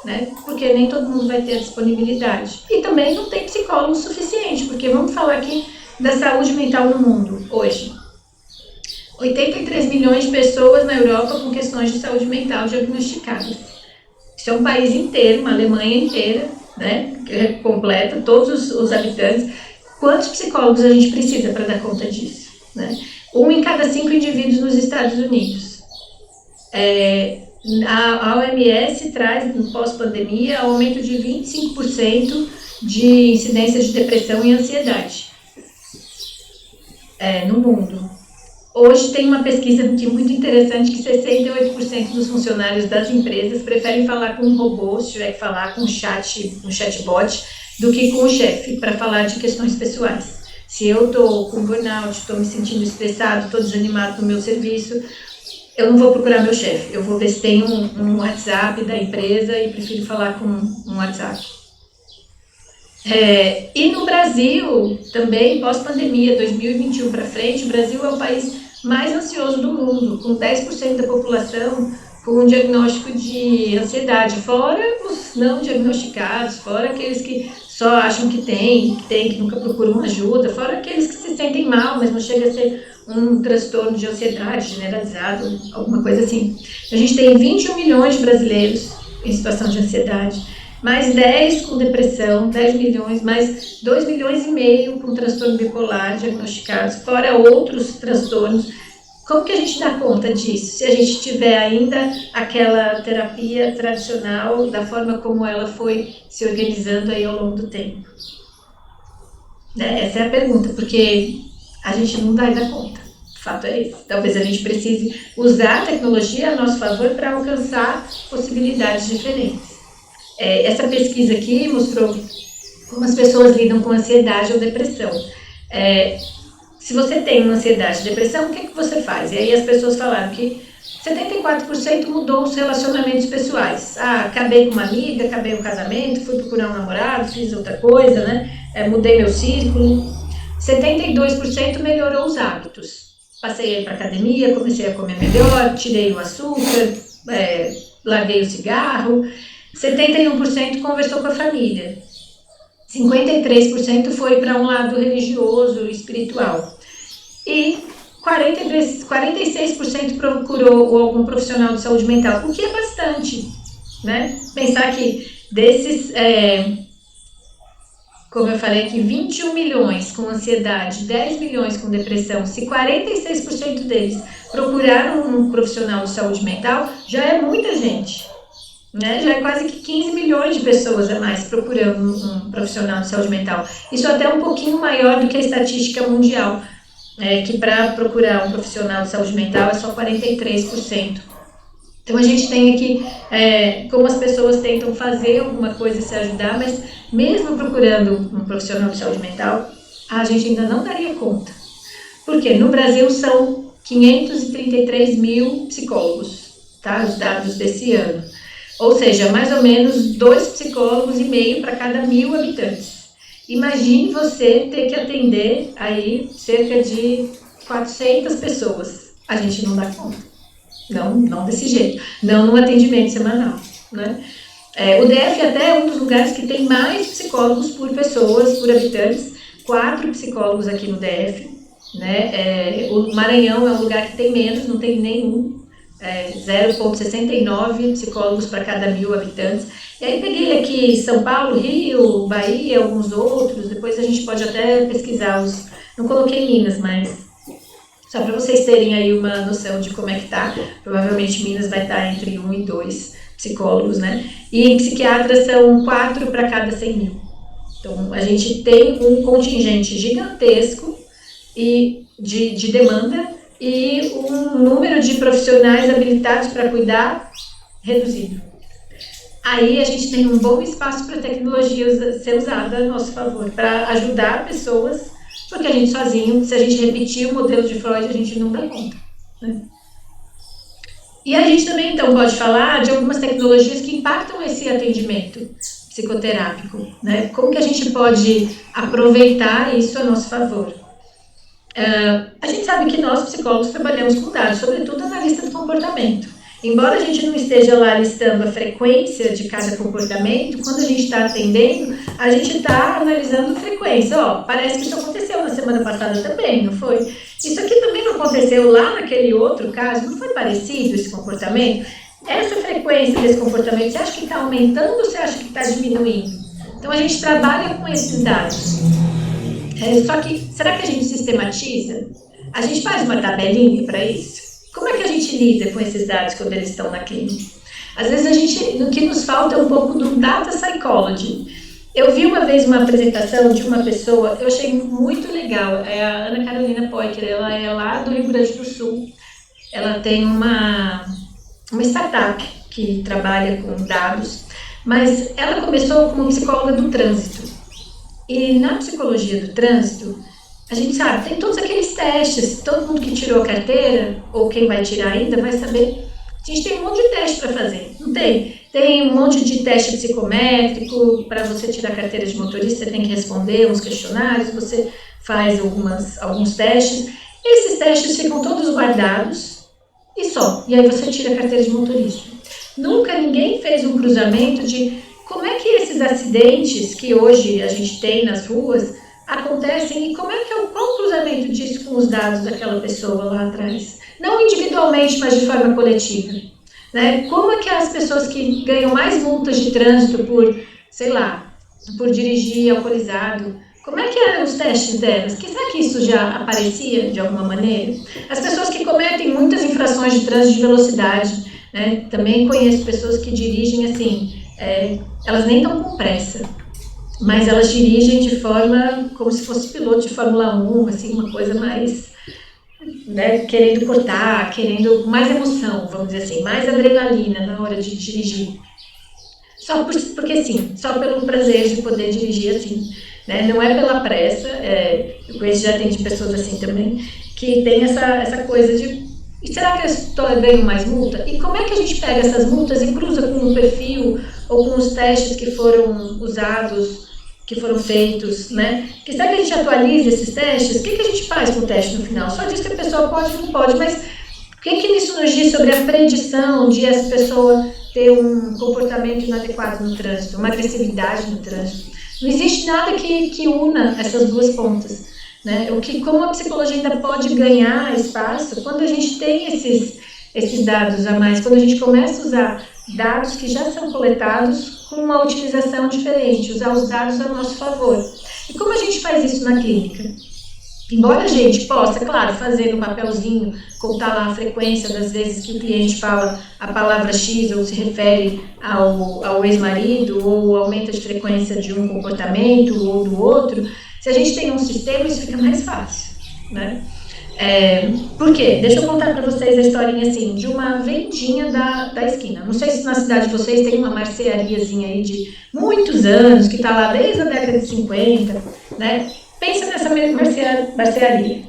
né? Porque nem todo mundo vai ter a disponibilidade. E também não tem psicólogo suficiente, porque vamos falar aqui da saúde mental no mundo hoje. 83 milhões de pessoas na Europa com questões de saúde mental diagnosticadas. Isso é um país inteiro, uma Alemanha inteira, né, que completa todos os habitantes. Quantos psicólogos a gente precisa para dar conta disso? Né? 1 em cada 5 indivíduos nos Estados Unidos. A OMS traz, no pós-pandemia, aumento de 25% de incidência de depressão e ansiedade no mundo. Hoje tem uma pesquisa muito interessante que 68% dos funcionários das empresas preferem falar com um robô, se tiver que falar com um chatbot, do que com o chefe, para falar de questões pessoais. Se eu estou com burnout, estou me sentindo estressado, estou desanimado no meu serviço, eu não vou procurar meu chefe, eu vou ver se tem um WhatsApp da empresa e prefiro falar com um WhatsApp. E no Brasil, também, pós-pandemia, 2021 para frente, o Brasil é o país mais ansioso do mundo, com 10% da população com um diagnóstico de ansiedade, fora os não diagnosticados, fora aqueles que só acham que que nunca procuram ajuda, fora aqueles que se sentem mal, mas não chega a ser um transtorno de ansiedade generalizado, alguma coisa assim. A gente tem 21 milhões de brasileiros em situação de ansiedade, mais 10 com depressão, 10 milhões, mais 2 milhões e meio com transtorno bipolar diagnosticados, fora outros transtornos. Como que a gente dá conta disso? Se a gente tiver ainda aquela terapia tradicional, da forma como ela foi se organizando aí ao longo do tempo? Essa é a pergunta, porque a gente não vai dar conta. O fato é esse. Talvez a gente precise usar a tecnologia a nosso favor para alcançar possibilidades diferentes. Essa pesquisa aqui mostrou como as pessoas lidam com ansiedade ou depressão. Se você tem uma ansiedade e depressão, o que você faz? E aí as pessoas falaram que 74% mudou os relacionamentos pessoais. Acabei com uma amiga, acabei um casamento, fui procurar um namorado, fiz outra coisa, né? Mudei meu círculo. 72% melhorou os hábitos. Passei a ir para academia, comecei a comer melhor, tirei o açúcar, larguei o cigarro. 71% conversou com a família. 53% foi para um lado religioso, espiritual. E 46% procurou algum profissional de saúde mental, o que é bastante, né? Pensar que desses, como eu falei aqui, 21 milhões com ansiedade, 10 milhões com depressão, se 46% deles procuraram um profissional de saúde mental, já é muita gente. Né? Já é quase que 15 milhões de pessoas a mais procurando um profissional de saúde mental. Isso até um pouquinho maior do que a estatística mundial, que para procurar um profissional de saúde mental é só 43%. Então a gente tem aqui como as pessoas tentam fazer alguma coisa e se ajudar, mas mesmo procurando um profissional de saúde mental, a gente ainda não daria conta. Porque no Brasil são 533 mil psicólogos, tá? Os dados desse ano. Ou seja, mais ou menos 2,5 psicólogos para cada 1.000 habitantes. Imagine você ter que atender aí cerca de 400 pessoas. A gente não dá conta. Não desse jeito. Não no atendimento semanal, né? O DF até é um dos lugares que tem mais psicólogos por pessoas, por habitantes. 4 psicólogos aqui no DF, né? O Maranhão é um lugar que tem menos, não tem nenhum. 0,69 psicólogos para cada 1.000 habitantes. E aí peguei aqui São Paulo, Rio, Bahia, alguns outros, depois a gente pode até pesquisar os... Não coloquei Minas, mas só para vocês terem aí uma noção de como é que tá. Provavelmente Minas vai estar entre 1 e 2 psicólogos, né? E em psiquiatras são 4 para cada 100 mil. Então a gente tem um contingente gigantesco de demanda e um número de profissionais habilitados para cuidar reduzido. Aí a gente tem um bom espaço para a tecnologia ser usada a nosso favor, para ajudar pessoas, porque a gente sozinho, se a gente repetir o modelo de Freud, a gente não dá conta, né? E a gente também, então, pode falar de algumas tecnologias que impactam esse atendimento psicoterápico, né? Como que a gente pode aproveitar isso a nosso favor? A gente sabe que nós, psicólogos, trabalhamos com dados, sobretudo analista do comportamento. embora a gente não esteja lá listando a frequência de cada comportamento, quando a gente está atendendo, a gente está analisando a frequência. Ó, parece que isso aconteceu na semana passada também, não foi? Isso aqui também não aconteceu lá naquele outro caso, não foi parecido esse comportamento? Essa frequência desse comportamento, você acha que está aumentando ou você acha que está diminuindo? Então a gente trabalha com esses dados. Só que, será que a gente sistematiza? A gente faz uma tabelinha para isso? Como é que a gente lida com esses dados quando eles estão na clínica? Às vezes o que nos falta é um pouco do data psychology. Eu vi uma vez uma apresentação de uma pessoa, eu achei muito legal, é a Ana Carolina Poiker, ela é lá do Rio Grande do Sul. Ela tem uma startup que trabalha com dados, mas ela começou como psicóloga do trânsito. E na psicologia do trânsito, a gente sabe, tem todos aqueles testes, todo mundo que tirou a carteira, ou quem vai tirar ainda, vai saber. A gente tem um monte de teste para fazer, não tem? Tem um monte de teste psicométrico, para você tirar a carteira de motorista, você tem que responder uns questionários, você faz alguns testes. Esses testes ficam todos guardados e só, e aí você tira a carteira de motorista. Nunca ninguém fez um cruzamento de como é que esses acidentes que hoje a gente tem nas ruas acontecem e como é que é qual o cruzamento disso com os dados daquela pessoa lá atrás. Não individualmente, mas de forma coletiva. Né? Como é que as pessoas que ganham mais multas de trânsito por, sei lá, por dirigir alcoolizado, como é que eram os testes delas? Será que isso já aparecia de alguma maneira? As pessoas que cometem muitas infrações de trânsito de velocidade, né? Também conheço pessoas que dirigem assim, elas nem estão com pressa, mas elas dirigem de forma como se fosse piloto de Fórmula 1, assim, uma coisa mais, né, querendo cortar, querendo mais emoção, vamos dizer assim, mais adrenalina na hora de dirigir. Porque sim, só pelo prazer de poder dirigir assim, né? Não é pela pressa, eu conheço, já tem de pessoas assim também, que tem essa coisa de, e será que eu ganho mais multa? E como é que a gente pega essas multas e cruza com o perfil ou com os testes que foram usados, que foram feitos, né? Que será que a gente atualiza esses testes? O que a gente faz com o teste no final? Só diz que a pessoa pode ou não pode, mas o que isso nos diz sobre a predição de essa pessoa ter um comportamento inadequado no trânsito, uma agressividade no trânsito? Não existe nada que una essas duas pontas, né? Como a psicologia ainda pode ganhar espaço quando a gente tem esses dados a mais, quando a gente começa a usar dados que já são coletados com uma utilização diferente, usar os dados a nosso favor. E como a gente faz isso na clínica? Embora a gente possa, claro, fazer no papelzinho, contar lá a frequência das vezes que o cliente fala a palavra X ou se refere ao ex-marido ou aumenta de frequência de um comportamento ou do outro, se a gente tem um sistema, isso fica mais fácil, né? Por quê? Deixa eu contar para vocês a historinha assim, de uma vendinha da esquina. Não sei se na cidade de vocês tem uma marceariazinha aí de muitos anos, que está lá desde a década de 50, né? Pensa nessa mercearia.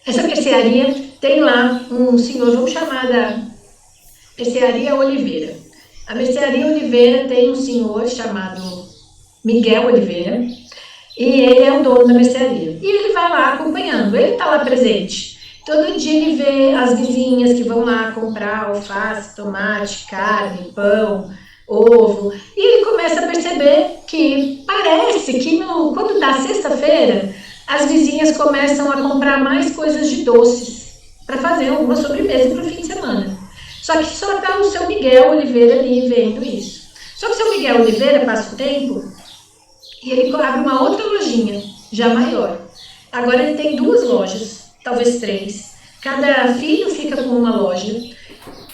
Essa mercearia tem lá um senhor, vamos chamar da Mercearia Oliveira. A Mercearia Oliveira tem um senhor chamado Miguel Oliveira, e ele é o dono da mercearia. E ele vai lá acompanhando, ele está lá presente. Todo dia ele vê as vizinhas que vão lá comprar alface, tomate, carne, pão, ovo. E ele começa a perceber que parece que quando dá sexta-feira, as vizinhas começam a comprar mais coisas de doces para fazer alguma sobremesa para o fim de semana. Só que só está o seu Miguel Oliveira ali vendo isso. Só que o seu Miguel Oliveira passa o tempo e ele abre uma outra lojinha, já maior. Agora ele tem 2 lojas, talvez 3. Cada filho fica com uma loja.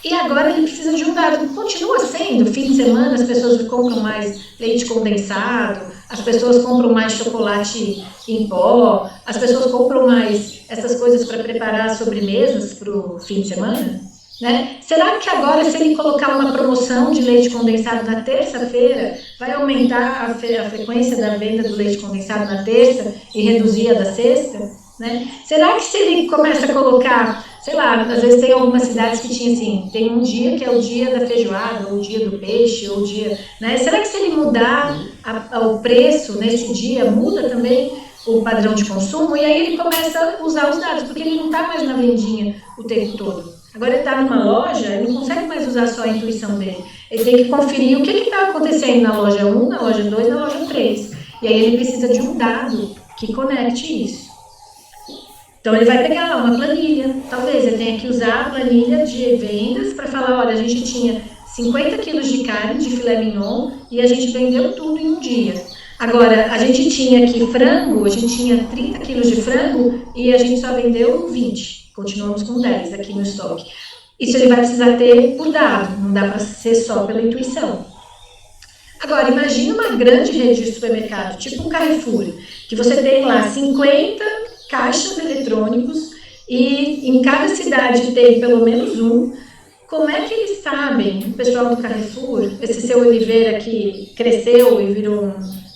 E agora ele precisa de um dado. Continua sendo, fim de semana as pessoas compram mais leite condensado, as pessoas compram mais chocolate em pó, as pessoas compram mais essas coisas para preparar sobremesas para o fim de semana? Né? Será que agora, se ele colocar uma promoção de leite condensado na terça-feira, vai aumentar a frequência da venda do leite condensado na terça e reduzir a da sexta? Né? Será que se ele começa a colocar, sei lá, às vezes tem algumas cidades que tinha assim, tem um dia que é o dia da feijoada, ou o dia do peixe, ou o dia... Né? Será que se ele mudar o preço nesse dia, muda também o padrão de consumo? E aí ele começa a usar os dados, porque ele não está mais na vendinha o tempo todo. Agora ele está numa loja, ele não consegue mais usar só a intuição dele. Ele tem que conferir o que está acontecendo na loja 1, na loja 2, na loja 3. E aí ele precisa de um dado que conecte isso. Então ele vai pegar lá uma planilha, talvez ele tenha que usar a planilha de vendas para falar, olha, a gente tinha 50 quilos de carne de filé mignon e a gente vendeu tudo em um dia. Agora, a gente tinha aqui frango, a gente tinha 30 quilos de frango e a gente só vendeu 20. Continuamos com 10 aqui no estoque. Isso ele vai precisar ter por dado, não dá para ser só pela intuição. Agora, imagine uma grande rede de supermercado, tipo um Carrefour, que você tem lá 50 caixas eletrônicos e em cada cidade tem pelo menos um. Como é que eles sabem, o pessoal do Carrefour, esse seu Oliveira que cresceu e virou um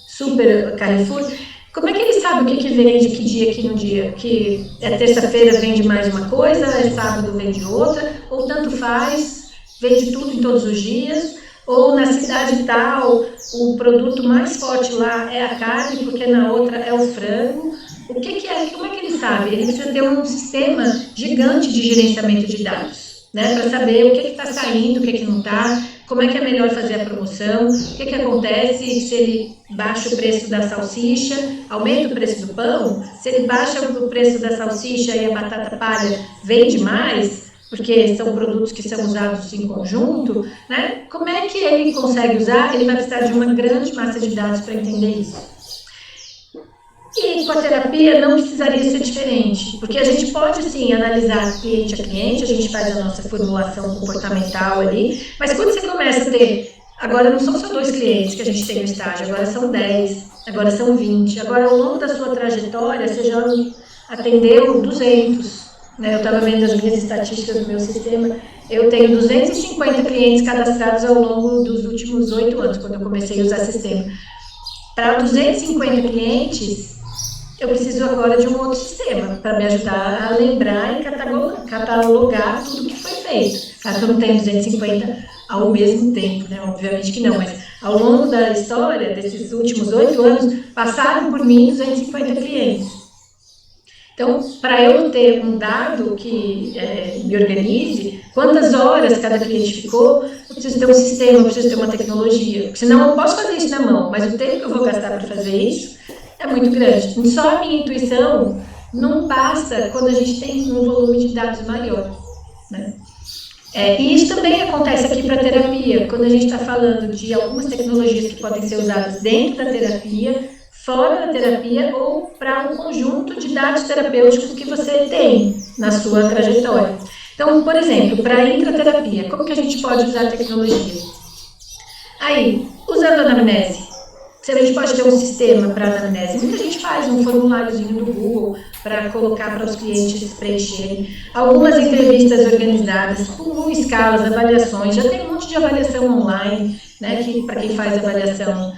super Carrefour, como é que eles sabem o que vende, que dia, que no dia? Que é terça-feira vende mais uma coisa, é sábado vende outra, ou tanto faz, vende tudo em todos os dias, ou na cidade tal, o produto mais forte lá é a carne, porque na outra é o frango. O que é? Como é que ele sabe? Ele precisa ter um sistema gigante de gerenciamento de dados, né? Para saber o que está saindo, o que não está, como é que é melhor fazer a promoção, o que acontece se ele baixa o preço da salsicha, aumenta o preço do pão, se ele baixa o preço da salsicha e a batata palha vende mais, porque são produtos que são usados em conjunto, né? Como é que ele consegue usar? Ele vai precisar de uma grande massa de dados para entender isso. E com a terapia não precisaria ser diferente, porque a gente pode sim analisar cliente a cliente, a gente faz a nossa formulação comportamental ali, mas quando você começa a ter, agora não são só 2 clientes que a gente tem no estágio, agora são 10, agora são 20, agora ao longo da sua trajetória você já atendeu 200, né? Eu estava vendo as minhas estatísticas do meu sistema, eu tenho 250 clientes cadastrados ao longo dos últimos 8 anos, quando eu comecei a usar o sistema. Para 250 clientes, eu preciso agora de um outro sistema para me ajudar a lembrar e catalogar tudo que foi feito. Claro que eu não tenho 250 ao mesmo tempo, né? Obviamente que não, mas ao longo da história, desses últimos 8 anos, passaram por mim 250 clientes. Então, para eu ter um dado que me organize, quantas horas cada cliente ficou, eu preciso ter um sistema, eu preciso ter uma tecnologia. Porque senão eu posso fazer isso na mão, mas o tempo que eu vou gastar para fazer isso é muito grande. Só a minha intuição não passa quando a gente tem um volume de dados maior, né? E isso também acontece aqui para a terapia, quando a gente está falando de algumas tecnologias que podem ser usadas dentro da terapia, fora da terapia ou para um conjunto de dados terapêuticos que você tem na sua trajetória. Então, por exemplo, para a intraterapia, como que a gente pode usar a tecnologia? Aí, usando a anamnese. Se a gente pode ter um sistema para anamnese, muita gente faz um formuláriozinho do Google para colocar para os clientes preencherem. Algumas entrevistas organizadas, com escalas, avaliações, já tem um monte de avaliação online, né, que para quem faz avaliação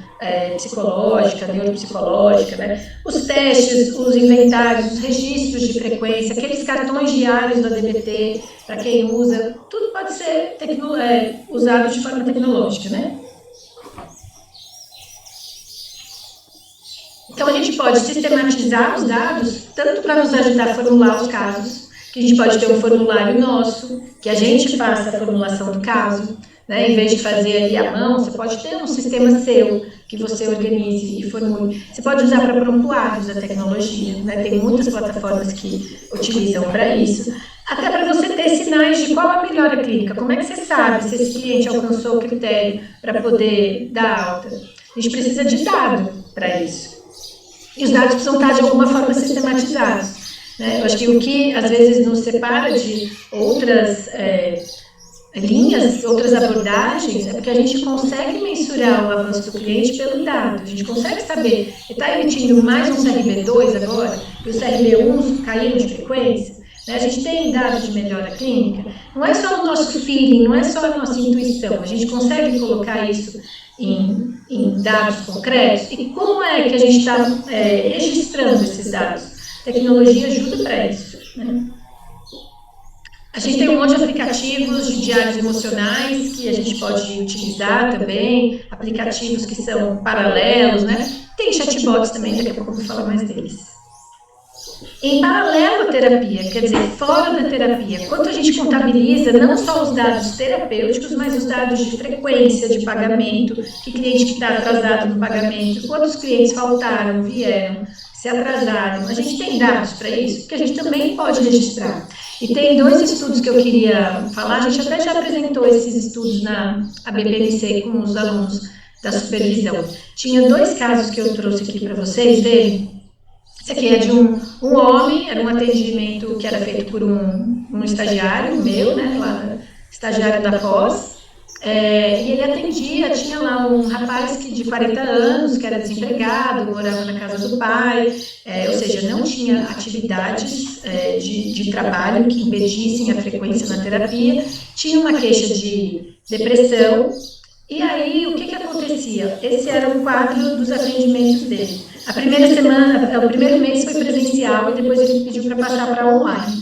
psicológica, neuropsicológica, né, os testes, os inventários, os registros de frequência, aqueles cartões diários do ADBT, para quem usa, tudo pode ser usado de forma tecnológica, né? Então, a gente pode sistematizar os dados, tanto para nos ajudar a formular os casos, que a gente pode ter um formulário nosso, que a gente faça a formulação do caso, né? Em vez de fazer ali à mão, você pode ter um sistema seu, que você organize e formule. Você pode usar para prontuários a tecnologia, né? Tem muitas plataformas que utilizam para isso. Até para você ter sinais de qual a melhora clínica, como é que você sabe se esse cliente alcançou o critério para poder dar alta. A gente precisa de dado para isso. E os dados precisam estar de alguma forma sistematizados, né? Eu acho que o que às vezes nos separa de outras linhas, outras abordagens, é porque a gente consegue mensurar o avanço do cliente pelo dado. A gente consegue saber, ele está emitindo mais um CRB2 agora, e os CRB1 caíram de frequência, né? A gente tem dados de melhora clínica. Não é só o nosso feeling, não é só a nossa intuição, a gente consegue colocar isso em dados concretos. E como é que a gente está registrando esses dados? A tecnologia ajuda para isso, né? A gente tem um monte de aplicativos de diários emocionais que a gente pode utilizar também, aplicativos que são paralelos, né? Tem chatbots também, daqui a pouco eu vou falar mais deles. em paralelo à terapia, quer dizer, fora da terapia. Quanto a gente contabiliza não só os dados terapêuticos, mas os dados de frequência de pagamento, que cliente que está atrasado no pagamento, quantos clientes faltaram, vieram, se atrasaram. A gente tem dados para isso, que a gente também pode registrar. E tem 2 estudos que eu queria falar, a gente até já apresentou esses estudos na BPMC com os alunos da supervisão. Tinha 2 casos que eu trouxe aqui para vocês verem. Esse aqui é de um homem, era um atendimento que era feito por um estagiário meu, né, lá, estagiário da pós, e ele atendia, tinha lá um rapaz de 40 anos, que era desempregado, morava na casa do pai, ou seja, não tinha atividades de trabalho que impedissem a frequência na terapia, tinha uma queixa de depressão. E aí, o que acontecia? Esse era um quadro dos atendimentos dele. A primeira semana, o primeiro mês foi presencial e depois ele pediu para passar para online.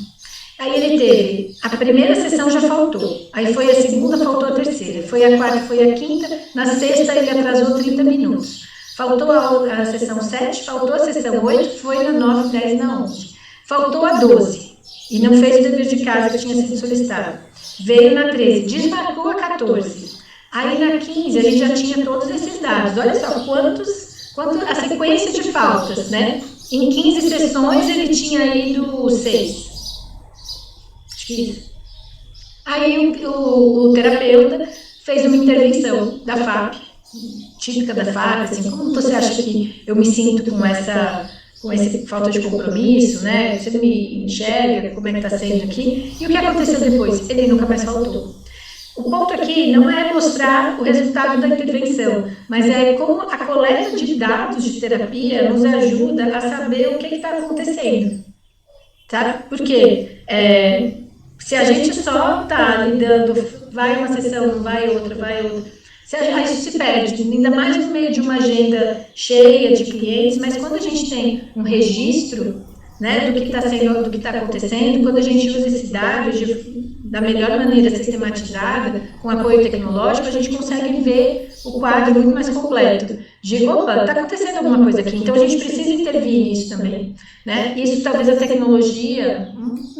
Aí ele teve, a primeira sessão já faltou, aí foi a segunda, faltou a terceira, foi a quarta, foi a quinta, na sexta ele atrasou 30 minutos. Faltou a sessão 7, faltou a sessão 8, foi na 9, 10, na 11. Faltou a 12 e não fez o dever de casa que tinha sido solicitado. Veio na 13, desmarcou a 14. Aí na 15 a gente já tinha todos esses dados. Olha só quanto a sequência de faltas, né? Em 15 sessões ele tinha ido 6. Acho que isso. Aí o terapeuta fez uma intervenção da FAP, típica da FAP, assim, como você acha que eu me sinto com essa falta de compromisso, né? Você me enxerga, como é que está sendo aqui? E o que aconteceu depois? Ele nunca mais faltou. O ponto aqui não é mostrar o resultado da intervenção, mas é como a coleta de dados de terapia nos ajuda a saber o que está acontecendo, tá? Porque se a gente só está lidando, vai uma sessão, vai outra, isso se perde, ainda mais no meio de uma agenda cheia de clientes, mas quando a gente tem um registro, né, do que está acontecendo, quando a gente usa esses dados da melhor maneira sistematizada, com apoio tecnológico, a gente consegue ver o quadro muito mais completo. De, opa, está acontecendo alguma coisa aqui, então a gente precisa intervir nisso também, né? Isso talvez a tecnologia,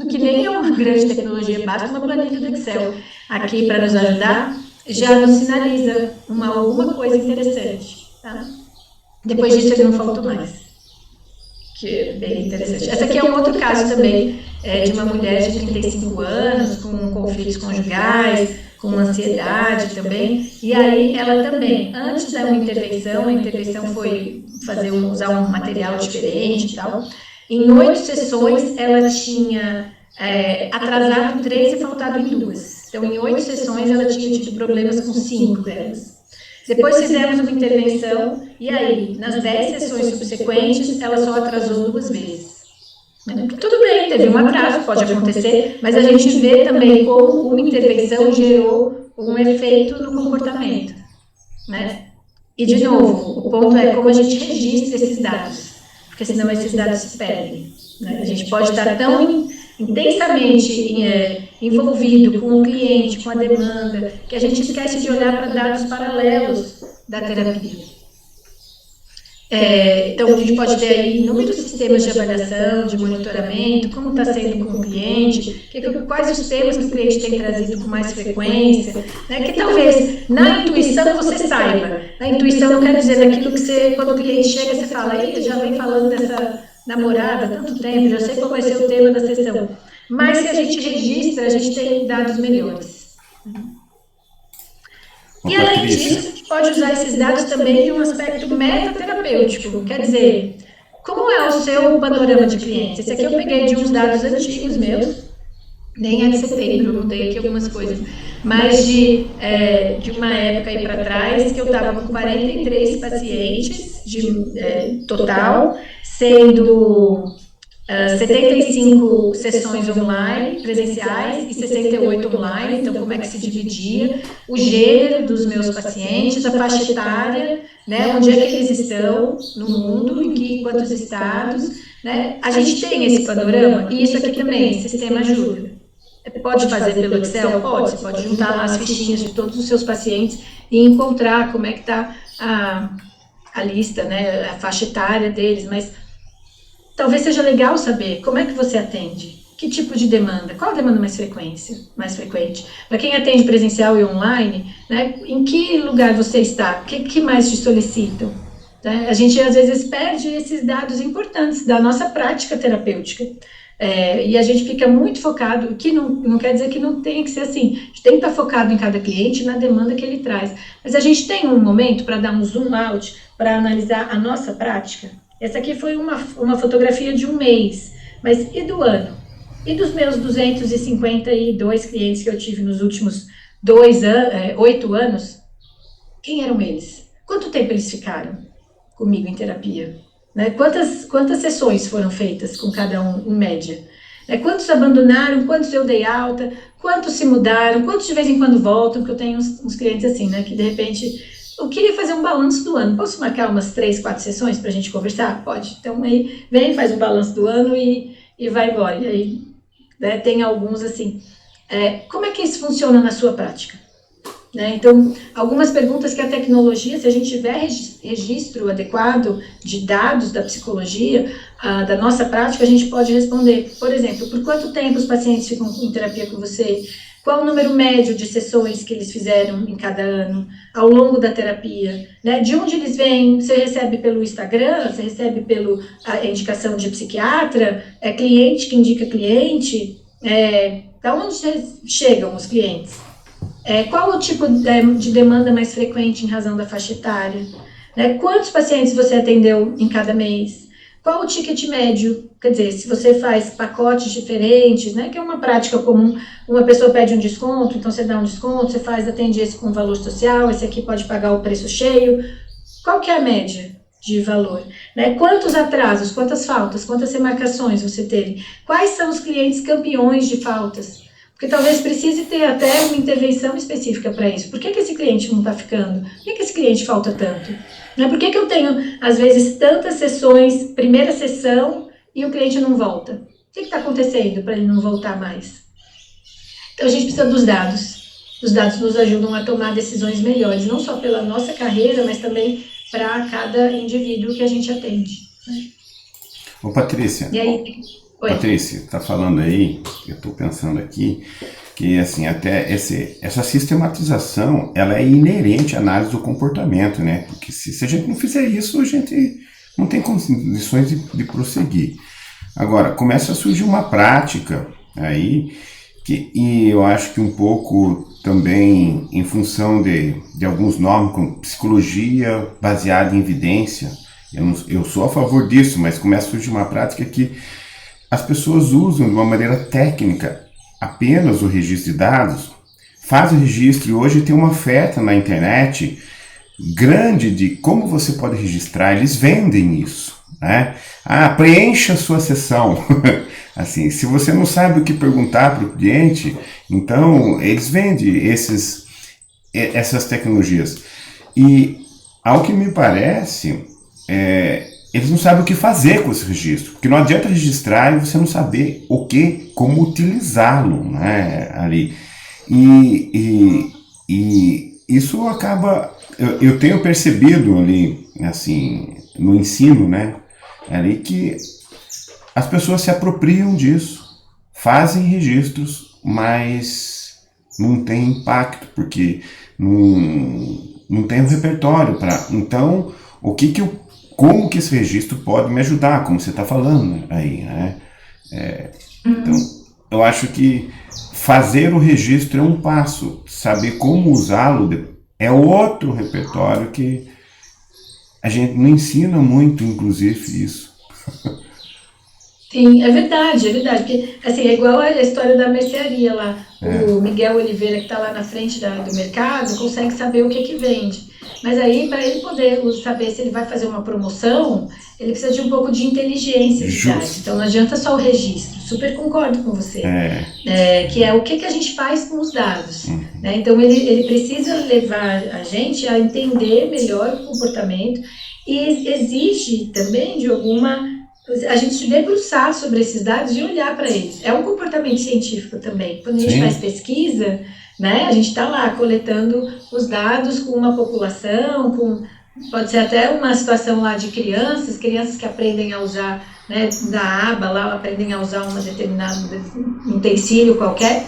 que nem é uma grande tecnologia, basta uma planilha do Excel aqui para nos ajudar, já nos sinaliza alguma coisa interessante, tá? Depois disso ele não faltou mais. Que é bem interessante. Essa aqui é um outro caso também, de uma mulher de 35 anos, com conflitos conjugais, com ansiedade também, e aí ela também, antes da intervenção, a intervenção foi usar um material diferente e tal, em 8 sessões ela tinha atrasado 3 e faltado em 2. Então, em 8 sessões ela tinha tido problemas com 5 delas. Depois fizemos uma intervenção e aí, nas 10 sessões subsequentes, ela só atrasou 2 vezes. Tudo bem, teve um atraso, pode acontecer, mas a gente vê também como uma intervenção gerou um efeito no comportamento, né? E, de novo, o ponto é como a gente registra esses dados, porque senão esses dados se perdem, né? A gente pode estar tão intensamente envolvido com o cliente, com a demanda, que a gente esquece de olhar para dados paralelos da terapia. Então, a gente pode ter aí inúmeros sistemas de avaliação, de monitoramento, como está sendo com o cliente, quais os temas que o cliente tem trazido com mais frequência, né, que talvez na intuição você saiba. Na intuição não quer dizer aquilo que você, quando o cliente chega, você fala, eita, já vem falando dessa namorada há tanto tempo, já sei qual vai ser o tema da sessão. Mas se a gente registra, a gente tem dados melhores. E além disso, a gente pode usar esses dados também de um aspecto metaterapêutico, quer dizer, como é o seu panorama de clientes? Esse aqui eu peguei de uns dados antigos meus, nem é de setembro, mudei aqui algumas coisas, mas de uma época aí para trás, que eu estava com 43 pacientes total, sendo 75 sessões online, presenciais, e 68 online, então como é que se dividia, o gênero dos meus pacientes, a faixa etária, né, onde é que eles estão no mundo, quantos estados, né, a gente tem esse panorama, e isso aqui também, sistema ajuda. Pode fazer pelo Excel? Pode, você pode juntar lá as fichinhas de todos os seus pacientes e encontrar como é que está a lista, né, a faixa etária deles, mas talvez seja legal saber como é que você atende, que tipo de demanda, qual a demanda mais frequente. Para quem atende presencial e online, né, em que lugar você está, o que mais te solicitam? Né? A gente às vezes perde esses dados importantes da nossa prática terapêutica. E a gente fica muito focado, que não quer dizer que não tenha que ser assim, a gente tem que estar focado em cada cliente, na demanda que ele traz. Mas a gente tem um momento para dar um zoom out, para analisar a nossa prática. Essa aqui foi uma fotografia de um mês, mas e do ano? E dos meus 252 clientes que eu tive nos últimos 8 anos, quem eram eles? Quanto tempo eles ficaram comigo em terapia? Né? Quantas sessões foram feitas com cada um, em média? Né? Quantos abandonaram, quantos eu dei alta, quantos se mudaram, quantos de vez em quando voltam, porque eu tenho uns clientes assim, né, que de repente, eu queria fazer um balanço do ano, posso marcar umas 3, 4 sessões para a gente conversar? Pode, então aí vem, faz um balanço do ano e vai embora, e aí, né, tem alguns assim, como é que isso funciona na sua prática? Né? Então, algumas perguntas que a tecnologia, se a gente tiver registro adequado de dados da psicologia, da nossa prática, a gente pode responder. Por exemplo, por quanto tempo os pacientes ficam em terapia com você? Qual o número médio de sessões que eles fizeram em cada ano, ao longo da terapia? Né? De onde eles vêm? Você recebe pelo Instagram? Você recebe pela indicação de psiquiatra? É cliente que indica cliente? Da onde chegam os clientes? Qual o tipo de demanda mais frequente em razão da faixa etária? Né? Quantos pacientes você atendeu em cada mês? Qual o ticket médio? Quer dizer, se você faz pacotes diferentes, né, que é uma prática comum, uma pessoa pede um desconto, então você dá um desconto, você atende esse com valor social, esse aqui pode pagar o preço cheio. Qual que é a média de valor? Né? Quantos atrasos, quantas faltas, quantas remarcações você teve? Quais são os clientes campeões de faltas? Porque talvez precise ter até uma intervenção específica para isso. Por que esse cliente não está ficando? Por que esse cliente falta tanto? Né? Por que eu tenho, às vezes, tantas sessões, primeira sessão, e o cliente não volta? O que está acontecendo para ele não voltar mais? Então, a gente precisa dos dados. Os dados nos ajudam a tomar decisões melhores, não só pela nossa carreira, mas também para cada indivíduo que a gente atende. Né? Ô, Patrícia. E aí... Oi. Patrícia, está falando aí, eu estou pensando aqui, que assim, até essa sistematização, ela é inerente à análise do comportamento, né? Porque se a gente não fizer isso, a gente não tem condições de prosseguir. Agora, começa a surgir uma prática aí, e eu acho que um pouco também em função de alguns nomes, como psicologia baseada em evidência, eu sou a favor disso, mas começa a surgir uma prática que as pessoas usam de uma maneira técnica apenas o registro de dados, faz o registro e hoje tem uma oferta na internet grande de como você pode registrar, eles vendem isso, né? Preencha a sua sessão. Assim, se você não sabe o que perguntar para o cliente, então eles vendem essas tecnologias. E, ao que me parece, eles não sabem o que fazer com esse registro, porque não adianta registrar e você não saber como utilizá-lo, né, ali. E isso acaba, eu tenho percebido ali, assim, no ensino, né, ali que as pessoas se apropriam disso, fazem registros, mas não tem impacto, porque não tem um repertório para. Então, como que esse registro pode me ajudar, como você está falando aí, né? Então, eu acho que fazer o registro é um passo, saber como usá-lo é outro repertório que a gente não ensina muito, inclusive, isso. Sim, é verdade, porque assim, é igual a história da mercearia lá, o Miguel Oliveira que está lá na frente do mercado consegue saber o que vende, mas aí para ele poder saber se ele vai fazer uma promoção, ele precisa de um pouco de inteligência de dados, então não adianta só o registro, super concordo com você, que é o que a gente faz com os dados, né? Então ele precisa levar a gente a entender melhor o comportamento e exige também a gente se debruçar sobre esses dados e olhar para eles. É um comportamento científico também. Quando a gente faz pesquisa, né, a gente está lá coletando os dados com uma população, Pode ser até uma situação lá de crianças que aprendem a usar, né, da aba lá, aprendem a usar uma determinada utensílio qualquer.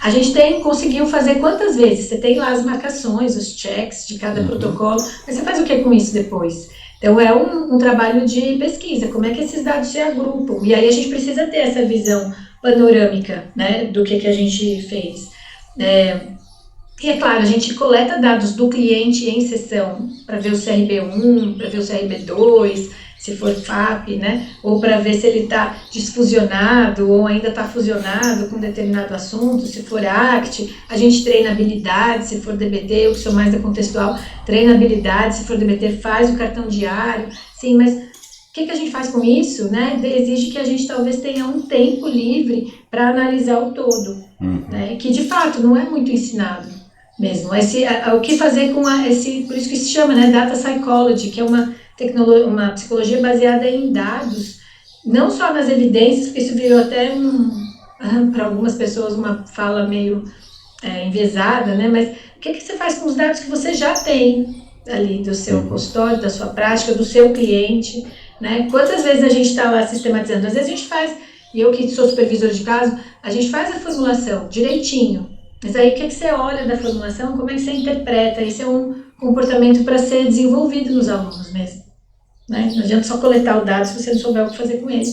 A gente conseguiu fazer quantas vezes? Você tem lá as marcações, os checks de cada protocolo, mas você faz o que com isso depois? Então é um trabalho de pesquisa, como é que esses dados se agrupam? E aí a gente precisa ter essa visão panorâmica, né, do que a gente fez. E é claro, a gente coleta dados do cliente em sessão para ver o CRB1, para ver o CRB2, se for FAP, né? Ou para ver se ele está desfusionado ou ainda está fusionado com determinado assunto, se for ACT, a gente treina habilidade, se for DBT, eu que sou mais da contextual, treina habilidade, se for DBT, faz o cartão diário, sim, mas o que a gente faz com isso, né? Exige que a gente talvez tenha um tempo livre para analisar o todo, né? Que de fato não é muito ensinado mesmo. O que fazer com por isso que se chama, né, Data Psychology, que é uma psicologia baseada em dados, não só nas evidências, porque isso virou até para algumas pessoas uma fala meio enviesada, né? Mas o que você faz com os dados que você já tem ali do seu consultório, da sua prática, do seu cliente, né? Quantas vezes a gente está lá sistematizando? Às vezes a gente faz, e eu que sou supervisor de caso, a gente faz a formulação direitinho, mas aí o que você olha da formulação, como é que você interpreta? Isso é um comportamento para ser desenvolvido nos alunos mesmo. Né? Não adianta só coletar o dado se você não souber o que fazer com ele.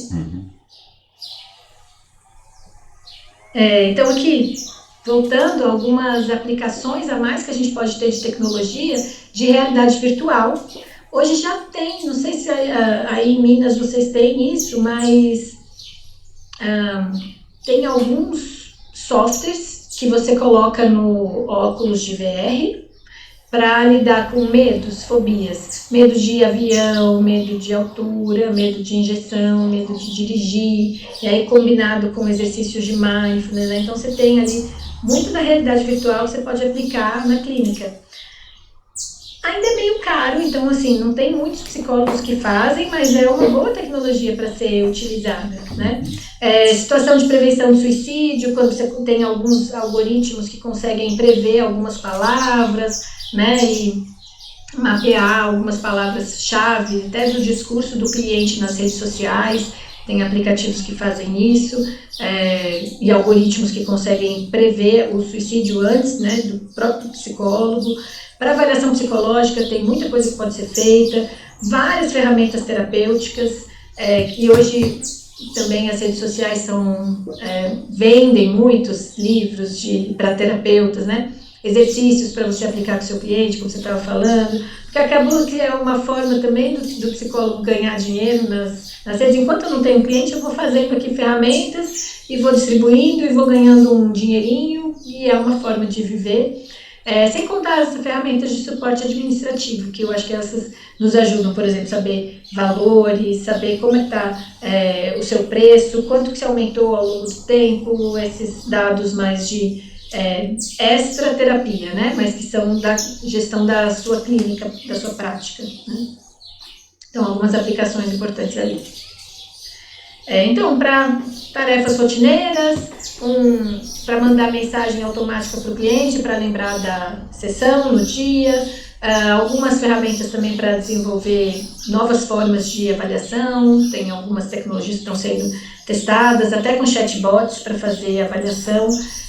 Então aqui, voltando, algumas aplicações a mais que a gente pode ter de tecnologia de realidade virtual. Hoje já tem, não sei se aí em Minas vocês têm isso, mas tem alguns softwares que você coloca no óculos de VR para lidar com medos, fobias, medo de avião, medo de altura, medo de injeção, medo de dirigir, e aí combinado com exercícios de mindfulness, né? Então você tem ali muito da realidade virtual que você pode aplicar na clínica. Ainda é meio caro, então assim, não tem muitos psicólogos que fazem, mas é uma boa tecnologia para ser utilizada, né? Situação de prevenção do suicídio, quando você tem alguns algoritmos que conseguem prever algumas palavras, né, e mapear algumas palavras-chave, até do discurso do cliente nas redes sociais, tem aplicativos que fazem isso, e algoritmos que conseguem prever o suicídio antes, né, do próprio psicólogo. Para avaliação psicológica tem muita coisa que pode ser feita, várias ferramentas terapêuticas, que hoje também as redes sociais vendem muitos livros para terapeutas, né? Exercícios para você aplicar com o seu cliente, como você estava falando, porque acabou que é uma forma também do psicólogo ganhar dinheiro nas redes. Enquanto eu não tenho cliente, eu vou fazendo aqui ferramentas e vou distribuindo e vou ganhando um dinheirinho, e é uma forma de viver. Sem contar as ferramentas de suporte administrativo, que eu acho que essas nos ajudam, por exemplo, saber valores, saber como está o seu preço, quanto que se aumentou ao longo do tempo, esses dados mais de extra terapia, né? Mas que são da gestão da sua clínica, da sua prática, né? Então, algumas aplicações importantes ali. Então, para tarefas rotineiras, para mandar mensagem automática para o cliente, para lembrar da sessão no dia, algumas ferramentas também para desenvolver novas formas de avaliação, tem algumas tecnologias que estão sendo testadas, até com chatbots para fazer avaliação,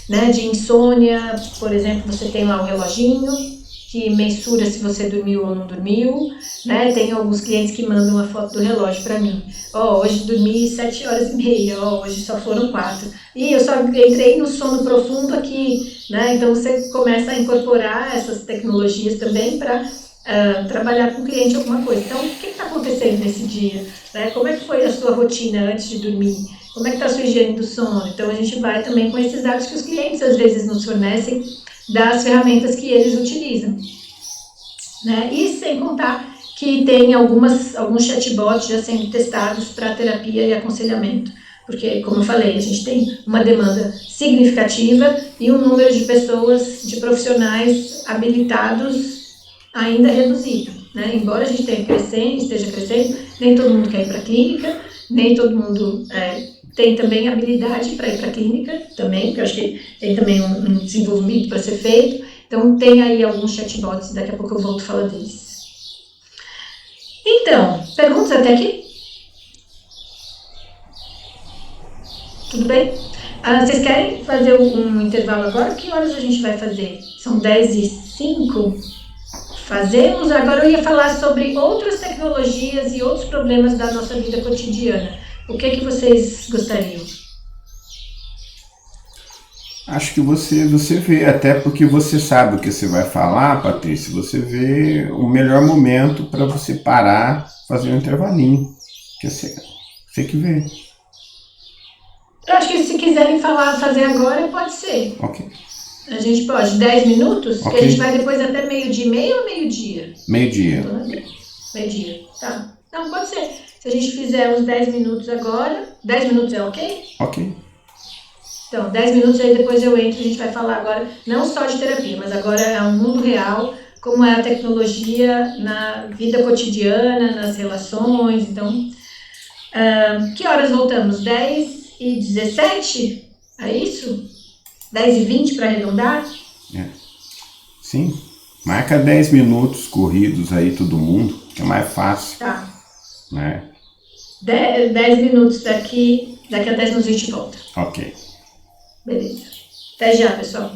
né, de insônia, por exemplo, você tem lá um reloginho que mensura se você dormiu ou não dormiu, né? Tem alguns clientes que mandam uma foto do relógio para mim. Hoje dormi 7h30, hoje só foram 4. E eu só entrei no sono profundo aqui, né? Então você começa a incorporar essas tecnologias também para trabalhar com o cliente alguma coisa. Então, o que está acontecendo nesse dia? Né? Como é que foi a sua rotina antes de dormir? Como é que está a sua higiene do sono? Então, a gente vai também com esses dados que os clientes às vezes nos fornecem das ferramentas que eles utilizam. Né? E sem contar que tem alguns chatbots já sendo testados para terapia e aconselhamento. Porque, como eu falei, a gente tem uma demanda significativa e um número de pessoas, de profissionais habilitados ainda reduzido. Né? Embora a gente esteja crescendo, nem todo mundo quer ir para a clínica, nem todo mundo tem também habilidade para ir para a clínica, também, porque eu acho que tem também um desenvolvimento para ser feito. Então, tem aí alguns chatbots, daqui a pouco eu volto a falar deles. Então, perguntas até aqui? Tudo bem? Vocês querem fazer um intervalo agora? Que horas a gente vai fazer? São 10h05? Fazemos. Agora eu ia falar sobre outras tecnologias e outros problemas da nossa vida cotidiana. O que vocês gostariam? Acho que você vê, até porque você sabe o que você vai falar, Patrícia, você vê o melhor momento para você parar, fazer um intervalinho. Que você que vê. Eu acho que se quiserem fazer agora, pode ser. Ok. A gente pode, 10 minutos, Ok. que a gente vai depois até 12h30 ou meio-dia? Meio-dia. Meio-dia, tá. Não, pode ser. Se a gente fizer uns 10 minutos agora, 10 minutos é ok? Ok. Então, 10 minutos, aí depois eu entro e a gente vai falar agora, não só de terapia, mas agora é um mundo real, como é a tecnologia na vida cotidiana, nas relações. Então, que horas voltamos? 10h17? É isso? 10h20 para arredondar? Sim. Marca 10 minutos corridos aí, todo mundo, que é mais fácil. Tá. Né? 10 minutos daqui a 10 minutos a gente volta. Ok. Beleza. Até já, pessoal.